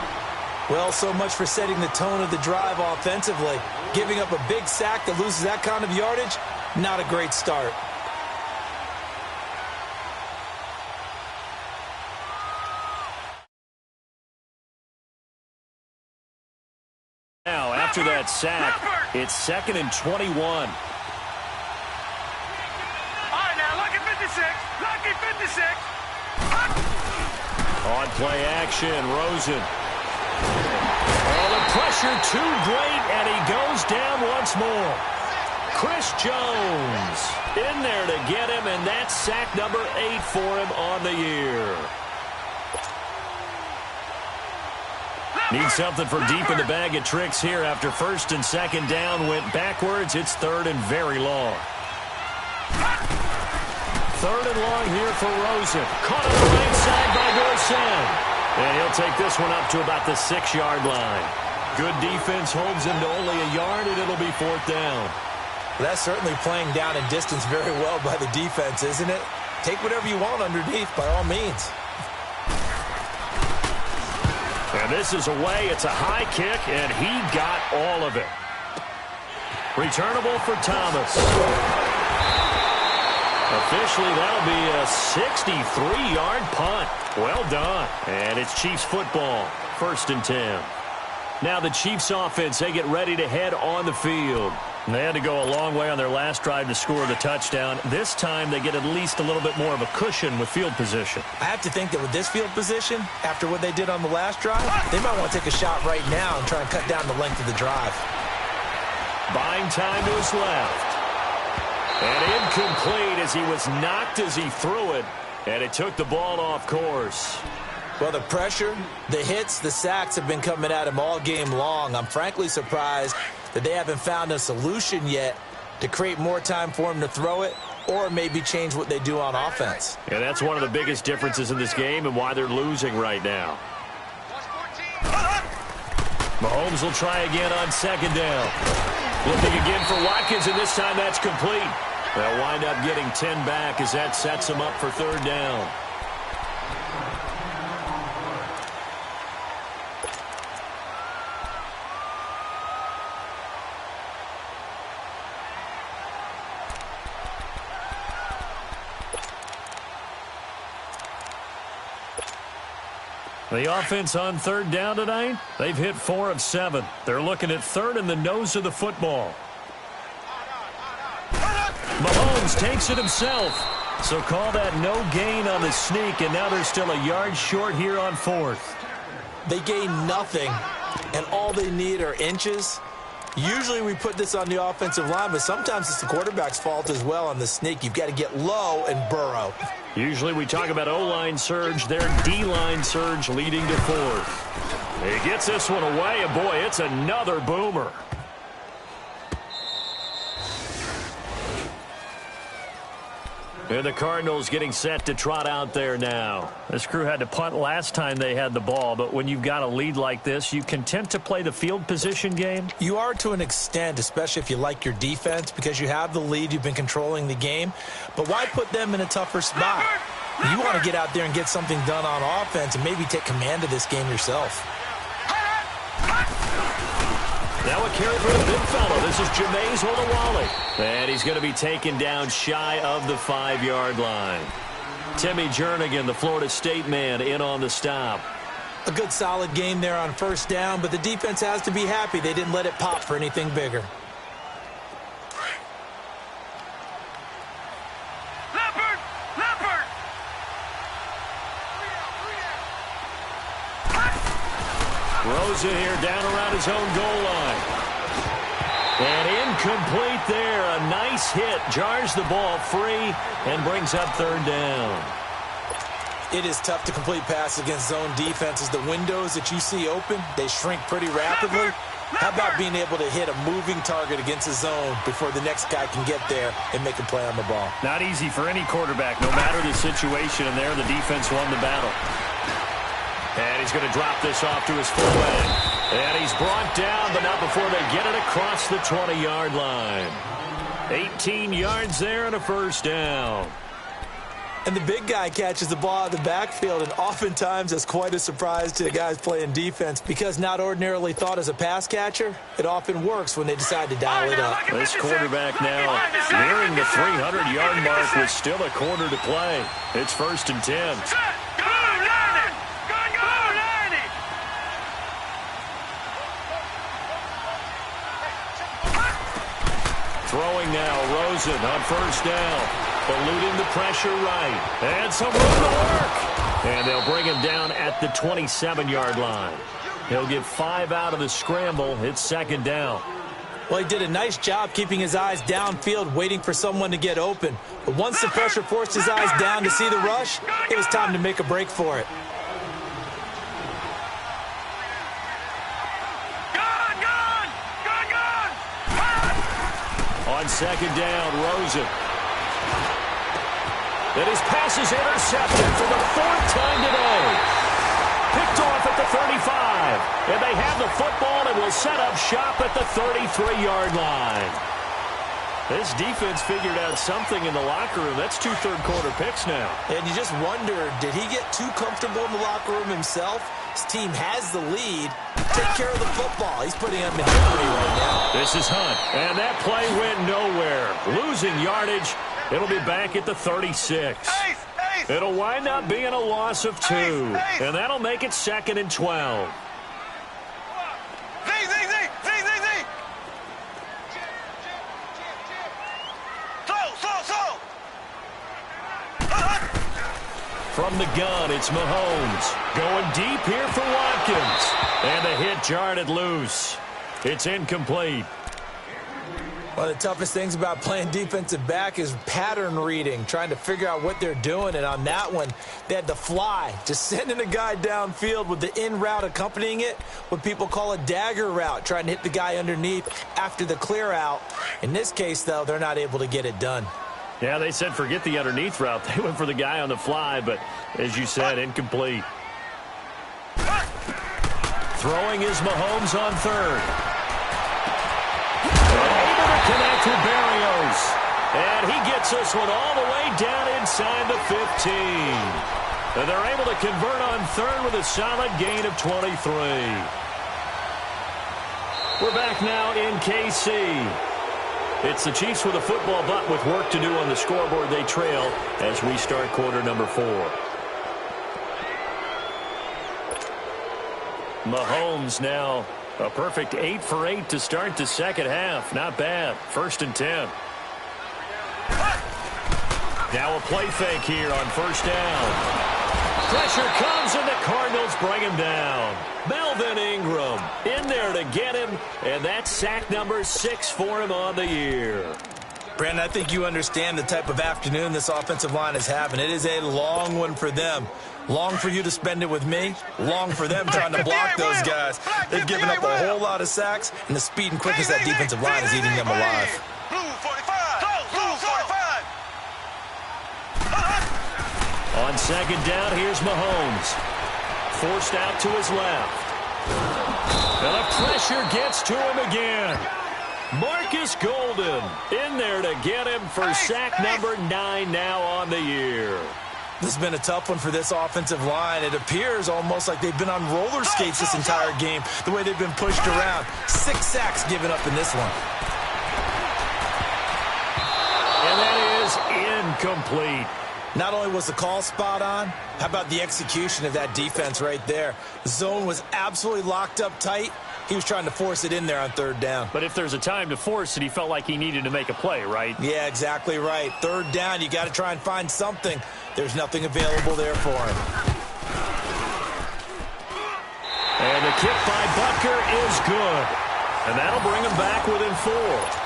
[SPEAKER 3] Well, so much for setting the tone of the drive offensively. Giving up a big sack that loses that kind of yardage, not a great start.
[SPEAKER 2] Now, after that sack, it's 2nd and 21.
[SPEAKER 4] All right, now, lucky 56. Lucky 56.
[SPEAKER 2] On play action, Rosen. Oh, the pressure too great, and he goes down once more. Chris Jones in there to get him, and that's sack number 8 for him on the year. Need something from deep in the bag of tricks here after 1st and 2nd down went backwards. It's 3rd and very long. 3rd and long here for Rosen. Caught on the right side by Dorsett. And he'll take this one up to about the 6-yard line. Good defense holds him to only a yard, and it'll be 4th down.
[SPEAKER 3] That's certainly playing down in distance very well by the defense, isn't it? Take whatever you want underneath, by all means.
[SPEAKER 2] And this is away. It's a high kick, and he got all of it. Returnable for Thomas. Officially, that'll be a 63-yard punt. Well done. And it's Chiefs football. 1st and 10. Now the Chiefs offense, they get ready to head on the field. And they had to go a long way on their last drive to score the touchdown. This time they get at least a little bit more of a cushion with field position.
[SPEAKER 3] I have to think that with this field position, after what they did on the last drive, they might want to take a shot right now and try and cut down the length of the drive.
[SPEAKER 2] Buying time to his left. And incomplete as he was knocked as he threw it. And it took the ball off course.
[SPEAKER 3] Well, the pressure, the hits, the sacks have been coming at him all game long. I'm frankly surprised that they haven't found a solution yet to create more time for him to throw it or maybe change what they do on offense.
[SPEAKER 2] Yeah, that's one of the biggest differences in this game and why they're losing right now. Mahomes will try again on 2nd down. Looking again for Watkins, and this time that's complete. They'll wind up getting 10 back as that sets them up for 3rd down. The offense on 3rd down tonight, they've hit 4 of 7. They're looking at 3rd in the nose of the football. Mahomes takes it himself. So call that no gain on the sneak, and now they're still a yard short here on 4th.
[SPEAKER 3] They gain nothing, and all they need are inches. Usually we put this on the offensive line, but sometimes it's the quarterback's fault as well on the sneak. You've got to get low and burrow.
[SPEAKER 2] Usually we talk about O-line surge, their D-line surge leading to 4th. He gets this one away, and boy, it's another boomer. And the Cardinals getting set to trot out there now. This crew had to punt last time they had the ball, but when you've got a lead like this, you content to play the field position game?
[SPEAKER 3] You are to an extent, especially if you like your defense, because you have the lead, you've been controlling the game. But why put them in a tougher spot? You want to get out there and get something done on offense and maybe take command of this game yourself.
[SPEAKER 2] Now a carry for the big fella. This is Jameis Olawale. And he's going to be taken down shy of the 5-yard line. Timmy Jernigan, the Florida State man, in on the stop.
[SPEAKER 3] A good solid game there on first down, but the defense has to be happy they didn't let it pop for anything bigger.
[SPEAKER 2] Rosen here down around his own goal line. And incomplete there. A nice hit. Jars the ball free and brings up third down.
[SPEAKER 3] It is tough to complete passes against zone defenses. The windows that you see open, they shrink pretty rapidly. How about being able to hit a moving target against a zone before the next guy can get there and make a play on the ball?
[SPEAKER 2] Not easy for any quarterback, no matter the situation. And there, the defense won the battle. And he's going to drop this off to his fullback. And he's brought down, but not before they get it across the 20-yard line. 18 yards there and a first down.
[SPEAKER 3] And the big guy catches the ball out of the backfield, and oftentimes that's quite a surprise to the guys playing defense because not ordinarily thought as a pass catcher, it often works when they decide to dial it up.
[SPEAKER 2] This quarterback now nearing the 300-yard mark with still a quarter to play. It's 1st and 10. Throwing now, Rosen on first down. Eluding the pressure right. And some room to work. And they'll bring him down at the 27-yard line. He'll get 5 out of the scramble. It's 2nd down.
[SPEAKER 3] Well, he did a nice job keeping his eyes downfield, waiting for someone to get open. But once the pressure forced his eyes down to see the rush, it was time to make a break for it.
[SPEAKER 2] On 2nd down, Rosen. And his pass is intercepted for the 4th time today. Picked off at the 35. And they have the football and will set up shop at the 33-yard line. This defense figured out something in the locker room. That's 2 third-quarter picks now.
[SPEAKER 3] And you just wonder, did he get too comfortable in the locker room himself? His team has the lead. Take care of the football. He's putting them in jeopardy right now.
[SPEAKER 2] This is Hunt. And that play went nowhere. Losing yardage. It'll be back at the 36. It'll wind up being a loss of 2. And that'll make it 2nd and 12. From the gun, it's Mahomes. Going deep here for Watkins. And the hit jarred it loose. It's incomplete.
[SPEAKER 3] One of the toughest things about playing defensive back is pattern reading, trying to figure out what they're doing. And on that one, they had to fly, just sending a guy downfield with the in route accompanying it, what people call a dagger route, trying to hit the guy underneath after the clear out. In this case, though, they're not able to get it done.
[SPEAKER 2] Yeah, they said forget the underneath route. They went for the guy on the fly, but as you said, incomplete. Throwing is Mahomes on 3rd. Able to connect with Berrios. And he gets this one all the way down inside the 15. And they're able to convert on 3rd with a solid gain of 23. We're back now in KC. It's the Chiefs with a football, but with work to do on the scoreboard, they trail as we start quarter number 4. Mahomes now a perfect 8 for 8 to start the second half. Not bad. 1st and 10. Now a play fake here on 1st down. Pressure comes and the Cardinals bring him down. Melvin Ingram in there to get him, and that's sack number 6 for him on the year.
[SPEAKER 3] Brandon, I think you understand the type of afternoon this offensive line is having. It is a long one for them. Long for you to spend it with me. Long for them trying to block those guys. They've given up a whole lot of sacks, and the speed and quickness of that defensive line is eating them alive.
[SPEAKER 4] Blue 45. Blue 45.
[SPEAKER 2] On second down, here's Mahomes. Forced out to his left. And the pressure gets to him again. Marcus Golden in there to get him for sack number 9 now on the year.
[SPEAKER 3] This has been a tough one for this offensive line. It appears almost like they've been on roller skates this entire game, the way they've been pushed around. 6 sacks given up in this one.
[SPEAKER 2] And that is incomplete.
[SPEAKER 3] Not only was the call spot on, how about the execution of that defense right there? The zone was absolutely locked up tight. He was trying to force it in there on third down.
[SPEAKER 2] But if there's a time to force it, he felt like he needed to make a play, right?
[SPEAKER 3] Yeah, exactly right. Third down, you got to try and find something. There's nothing available there for him.
[SPEAKER 2] And the kick by Butker is good. And that'll bring him back within 4.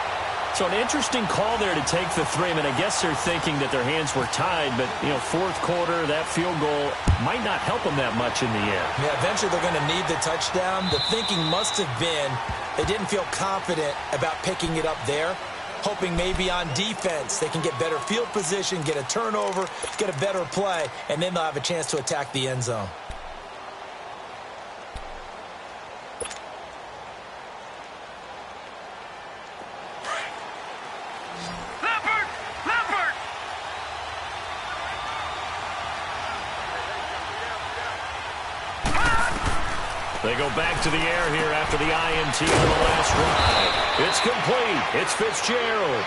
[SPEAKER 2] So an interesting call there to take the 3. I mean, I guess they're thinking that their hands were tied, but, fourth quarter, that field goal might not help them that much in the end.
[SPEAKER 3] Yeah, eventually they're going to need the touchdown. The thinking must have been they didn't feel confident about picking it up there, hoping maybe on defense they can get better field position, get a turnover, get a better play, and then they'll have a chance to attack the end zone.
[SPEAKER 2] They go back to the air here after the INT on the last drive. It's complete. It's Fitzgerald.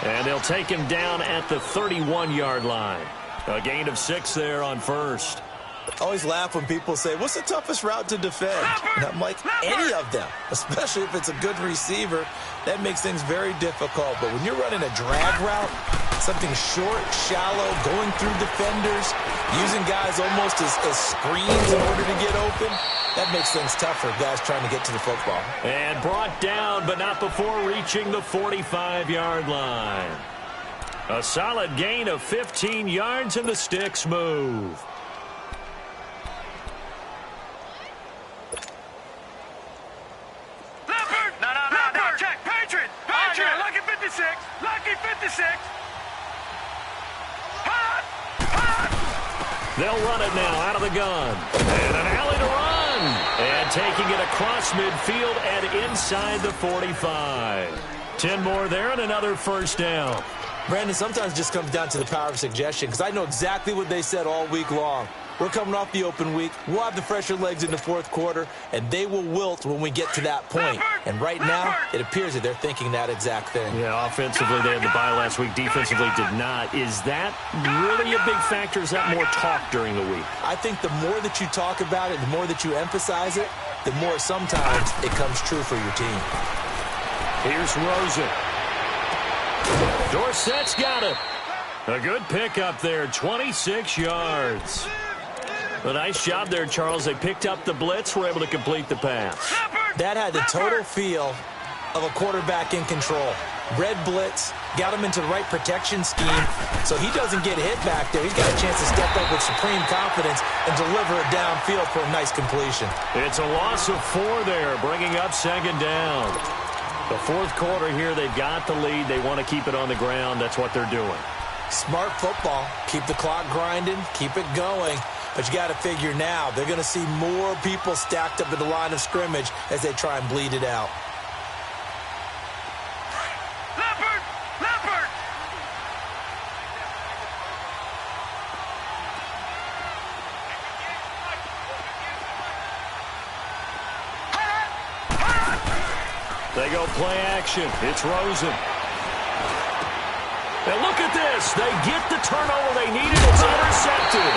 [SPEAKER 2] And they'll take him down at the 31-yard line. A gain of 6 there on first.
[SPEAKER 3] I always laugh when people say, what's the toughest route to defend? And I'm like, any of them, especially if it's a good receiver. That makes things very difficult. But when you're running a drag route, something short, shallow, going through defenders, using guys almost as screens in order to get open, that makes things tougher, guys trying to get to the football.
[SPEAKER 2] And brought down, but not before reaching the 45-yard line. A solid gain of 15 yards, and the sticks move.
[SPEAKER 4] No, check. Patriot. Lucky 56. Lucky 56.
[SPEAKER 2] They'll run it now out of the gun. And an alley to run. And taking it across midfield and inside the 45. 10 more there and another first down.
[SPEAKER 3] Brandon, sometimes it just comes down to the power of suggestion, because I know exactly what they said all week long. We're coming off the open week. We'll have the fresher legs in the fourth quarter, and they will wilt when we get to that point. And right now, it appears that they're thinking that exact thing.
[SPEAKER 2] Yeah, offensively, they had the bye last week. Defensively, did not. Is that really a big factor? Is that more talk during the week?
[SPEAKER 3] I think the more that you talk about it, the more that you emphasize it, the more sometimes it comes true for your team.
[SPEAKER 2] Here's Rosen. Dorsett's got it. A good pickup there, 26 yards. A nice job there, Charles. They picked up the blitz, were able to complete the pass.
[SPEAKER 3] That had the total feel of a quarterback in control. Red blitz, got him into the right protection scheme, so he doesn't get hit back there. He's got a chance to step up with supreme confidence and deliver it downfield for a nice completion.
[SPEAKER 2] It's a loss of 4 there, bringing up second down. The fourth quarter here, they've got the lead. They want to keep it on the ground. That's what they're doing.
[SPEAKER 3] Smart football. Keep the clock grinding. Keep it going. But you got to figure now, they're going to see more people stacked up at the line of scrimmage as they try and bleed it out.
[SPEAKER 4] Leopard!
[SPEAKER 2] They go play action. It's Rosen. And look at this. They get the turnover they needed. It's intercepted.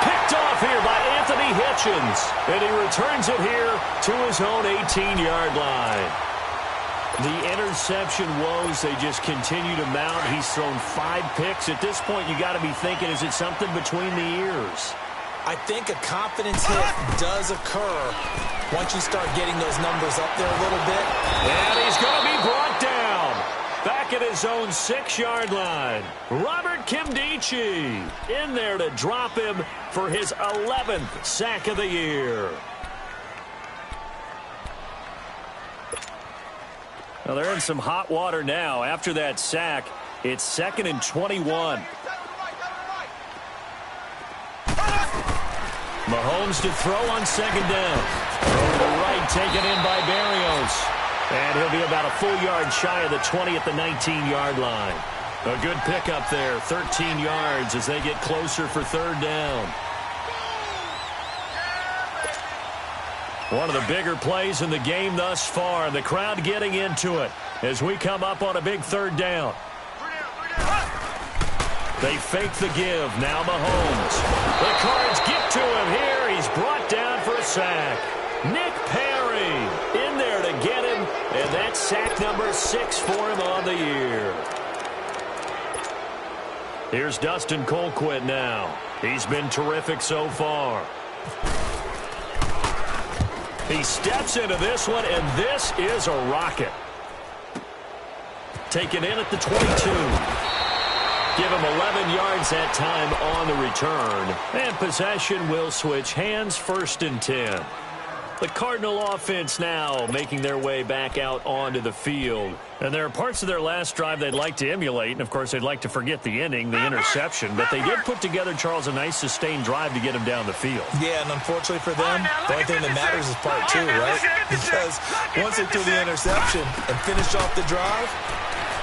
[SPEAKER 2] Picked off here by Anthony Hitchens. And he returns it here to his own 18-yard line. The interception woes, they just continue to mount. He's thrown 5 picks. At this point, you got to be thinking, is it something between the ears?
[SPEAKER 3] I think a confidence hit does occur once you start getting those numbers up there a little bit.
[SPEAKER 2] And he's going to be brought down. Back at his own 6-yard line. Robert Kimdichie in there to drop him for his 11th sack of the year. Well, they're in some hot water now. After that sack, it's 2nd and 21. Mahomes to throw on second down. Throw to the right, taken in by Berrios. And he'll be about a full yard shy of the 20 at the 19-yard line. A good pickup there, 13 yards as they get closer for third down. One of the bigger plays in the game thus far. The crowd getting into it as we come up on a big third down. They fake the give. Now Mahomes. The Cards get to him here. He's brought down for a sack. Nick Perry in there to get him. And that's sack number 6 for him on the year. Here's Dustin Colquitt now. He's been terrific so far. He steps into this one, and this is a rocket. Taken in at the 22. Give him 11 yards that time on the return. And possession will switch hands, 1st and 10. The Cardinal offense now making their way back out onto the field. And there are parts of their last drive they'd like to emulate. And, of course, they'd like to forget the inning, the interception. But they did put together, Charles, a nice sustained drive to get him down the field. Yeah, and unfortunately for them, the only thing that matters is part 2, right? Because once they threw the interception and finished off the drive,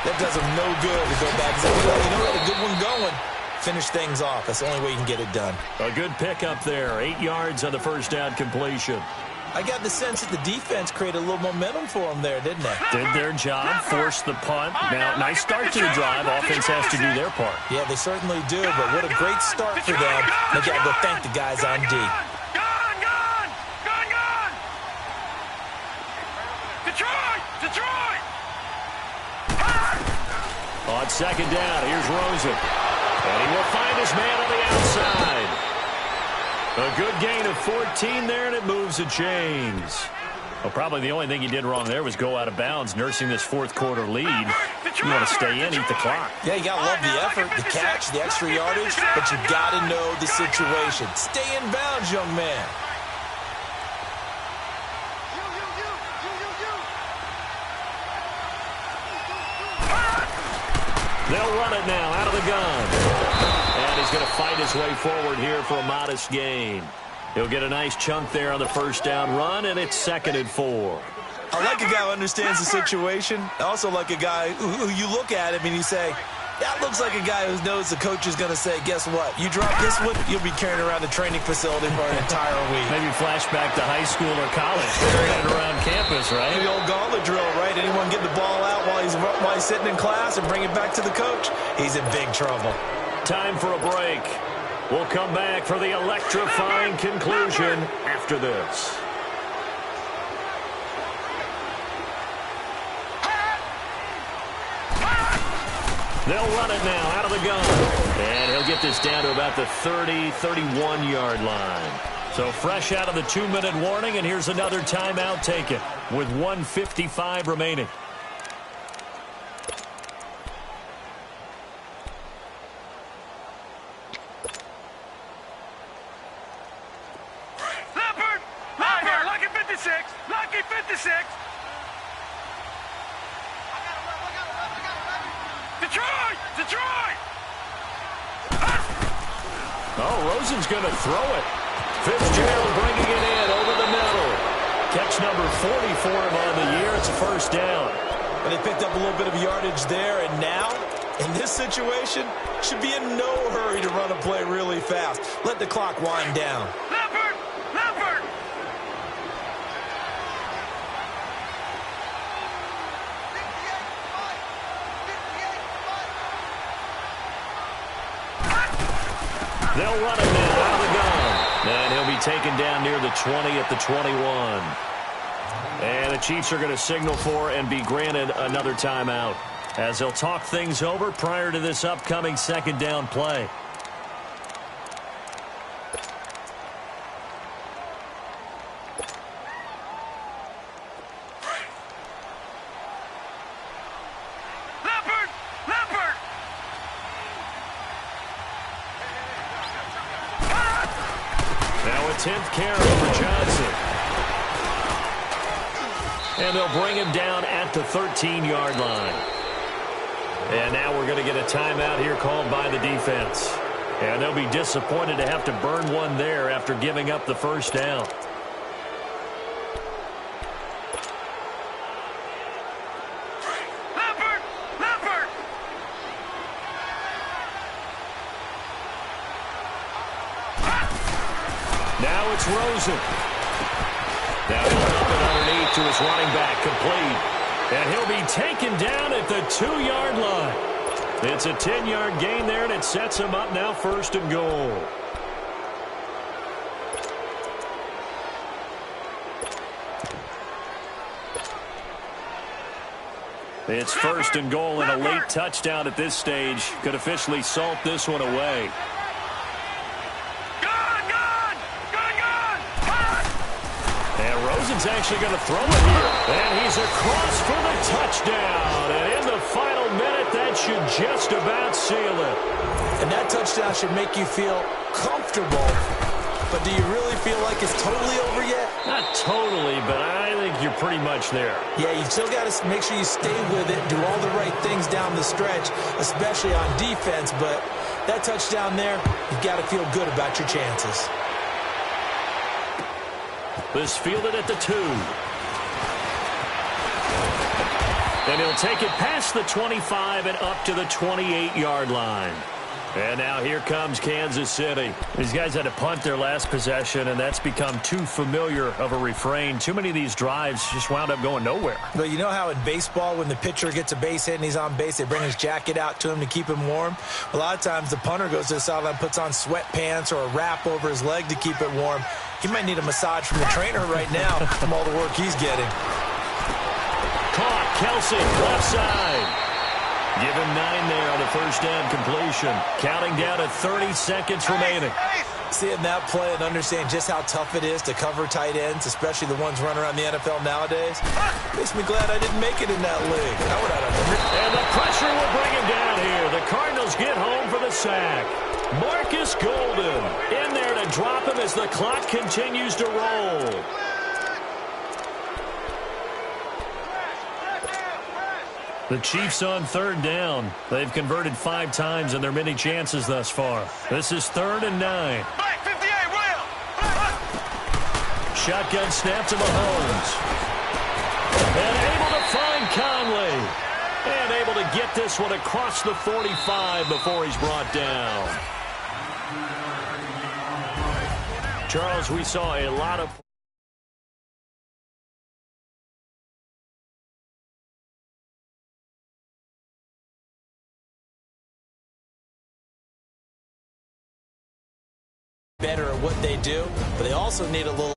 [SPEAKER 2] that does them no good to go back and say, well, you know what, a good one going. Finish things off. That's the only way you can get it done. A good pickup there. 8 yards on the first down completion. I got the sense that the defense created a little momentum for them there, didn't they? Did their job, forced the punt. Now, nice start to the drive. Offense has to do their part. Yeah, they certainly do, but what a great start for them. They got to go thank the guys on D.
[SPEAKER 4] Detroit!
[SPEAKER 2] On second down, here's Rosen. And he will find his man on the outside. A good gain of 14 there, and it moves the chains. Well, probably the only thing he did wrong there was go out of bounds, nursing this fourth-quarter lead. You want to stay in, eat the clock.
[SPEAKER 3] Yeah, you got to love the effort, the catch, the extra yardage, but you got to know the situation. Stay in bounds, young man.
[SPEAKER 2] They'll run it now out of the gun. And he's going to fight his way forward here for a modest gain. He'll get a nice chunk there on the first down run, and it's 2nd and 4.
[SPEAKER 3] I like a guy who understands the situation. I also like a guy who you look at him and you say, that looks like a guy who knows the coach is going to say, guess what? You drop this one, you'll be carrying around the training facility for an entire week.
[SPEAKER 2] Maybe flashback to high school or college, carrying it around campus, right?
[SPEAKER 3] The old gauntlet drill, right? Anyone get the ball out while he's sitting in class and bring it back to the coach? He's in big trouble.
[SPEAKER 2] Time for a break. We'll come back for the electrifying conclusion after this. They'll run it now out of the gun. And he'll get this down to about the 30, 31-yard line. So fresh out of the 2-minute warning, and here's another timeout taken with 1:55 remaining.
[SPEAKER 4] Lucky 56! Lucky 56! Detroit!
[SPEAKER 2] Oh, Rosen's going to throw it. Fitzgerald bringing it in over the middle. Catch number 40 for him on the year. It's a first down.
[SPEAKER 3] And they picked up a little bit of yardage there, and now, in this situation, should be in no hurry to run a play really fast. Let the clock wind down.
[SPEAKER 4] Leopard!
[SPEAKER 2] They'll run it now out of the gun. And he'll be taken down near the 20 at the 21. And the Chiefs are going to signal for and be granted another timeout as they'll talk things over prior to this upcoming second down play. Now a 10th carry for Johnson. And they'll bring him down at the 13-yard line. And now we're going to get a timeout here called by the defense. And they'll be disappointed to have to burn one there after giving up the first down. Now it's Rosen. Now he'll dump it underneath to his running back, complete. And he'll be taken down at the 2-yard line. It's a 10-yard gain there, and it sets him up now 1st and goal. It's 1st and goal, and a late touchdown at this stage could officially salt this one away. Rosen's actually going to throw it here. And he's across for the touchdown. And in the final minute, that should just about seal it.
[SPEAKER 3] And that touchdown should make you feel comfortable. But do you really feel like it's totally over yet?
[SPEAKER 2] Not totally, but I think you're pretty much there.
[SPEAKER 3] Yeah, you still got to make sure you stay with it, do all the right things down the stretch, especially on defense. But that touchdown there, you've got to feel good about your chances.
[SPEAKER 2] This fielded at the 2. And he'll take it past the 25 and up to the 28-yard line. And now here comes Kansas City. These guys had to punt their last possession, and that's become too familiar of a refrain. Too many of these drives just wound up going nowhere.
[SPEAKER 3] Well, you know how in baseball when the pitcher gets a base hit and he's on base, they bring his jacket out to him to keep him warm? A lot of times the punter goes to the sideline, puts on sweatpants or a wrap over his leg to keep it warm. He might need a massage from the trainer right now from all the work he's getting.
[SPEAKER 2] Caught, Kelsey, left side. Give him 9 there on the first down completion. Counting down to 30 seconds remaining.
[SPEAKER 3] Seeing that play and understand just how tough it is to cover tight ends, especially the ones running around the NFL nowadays, makes me glad I didn't make it in that league.
[SPEAKER 2] And the pressure will bring him down here. The Cardinals get home for the sack. Marcus Golden in there to drop him as the clock continues to roll. The Chiefs on 3rd down. They've converted 5 times in their many chances thus far. This is 3rd and 9. Shotgun snap to Mahomes. And able to find Conley. And able to get this one across the 45 before he's brought down. Charles, we saw a lot of...
[SPEAKER 3] better at what they do, but they also need a little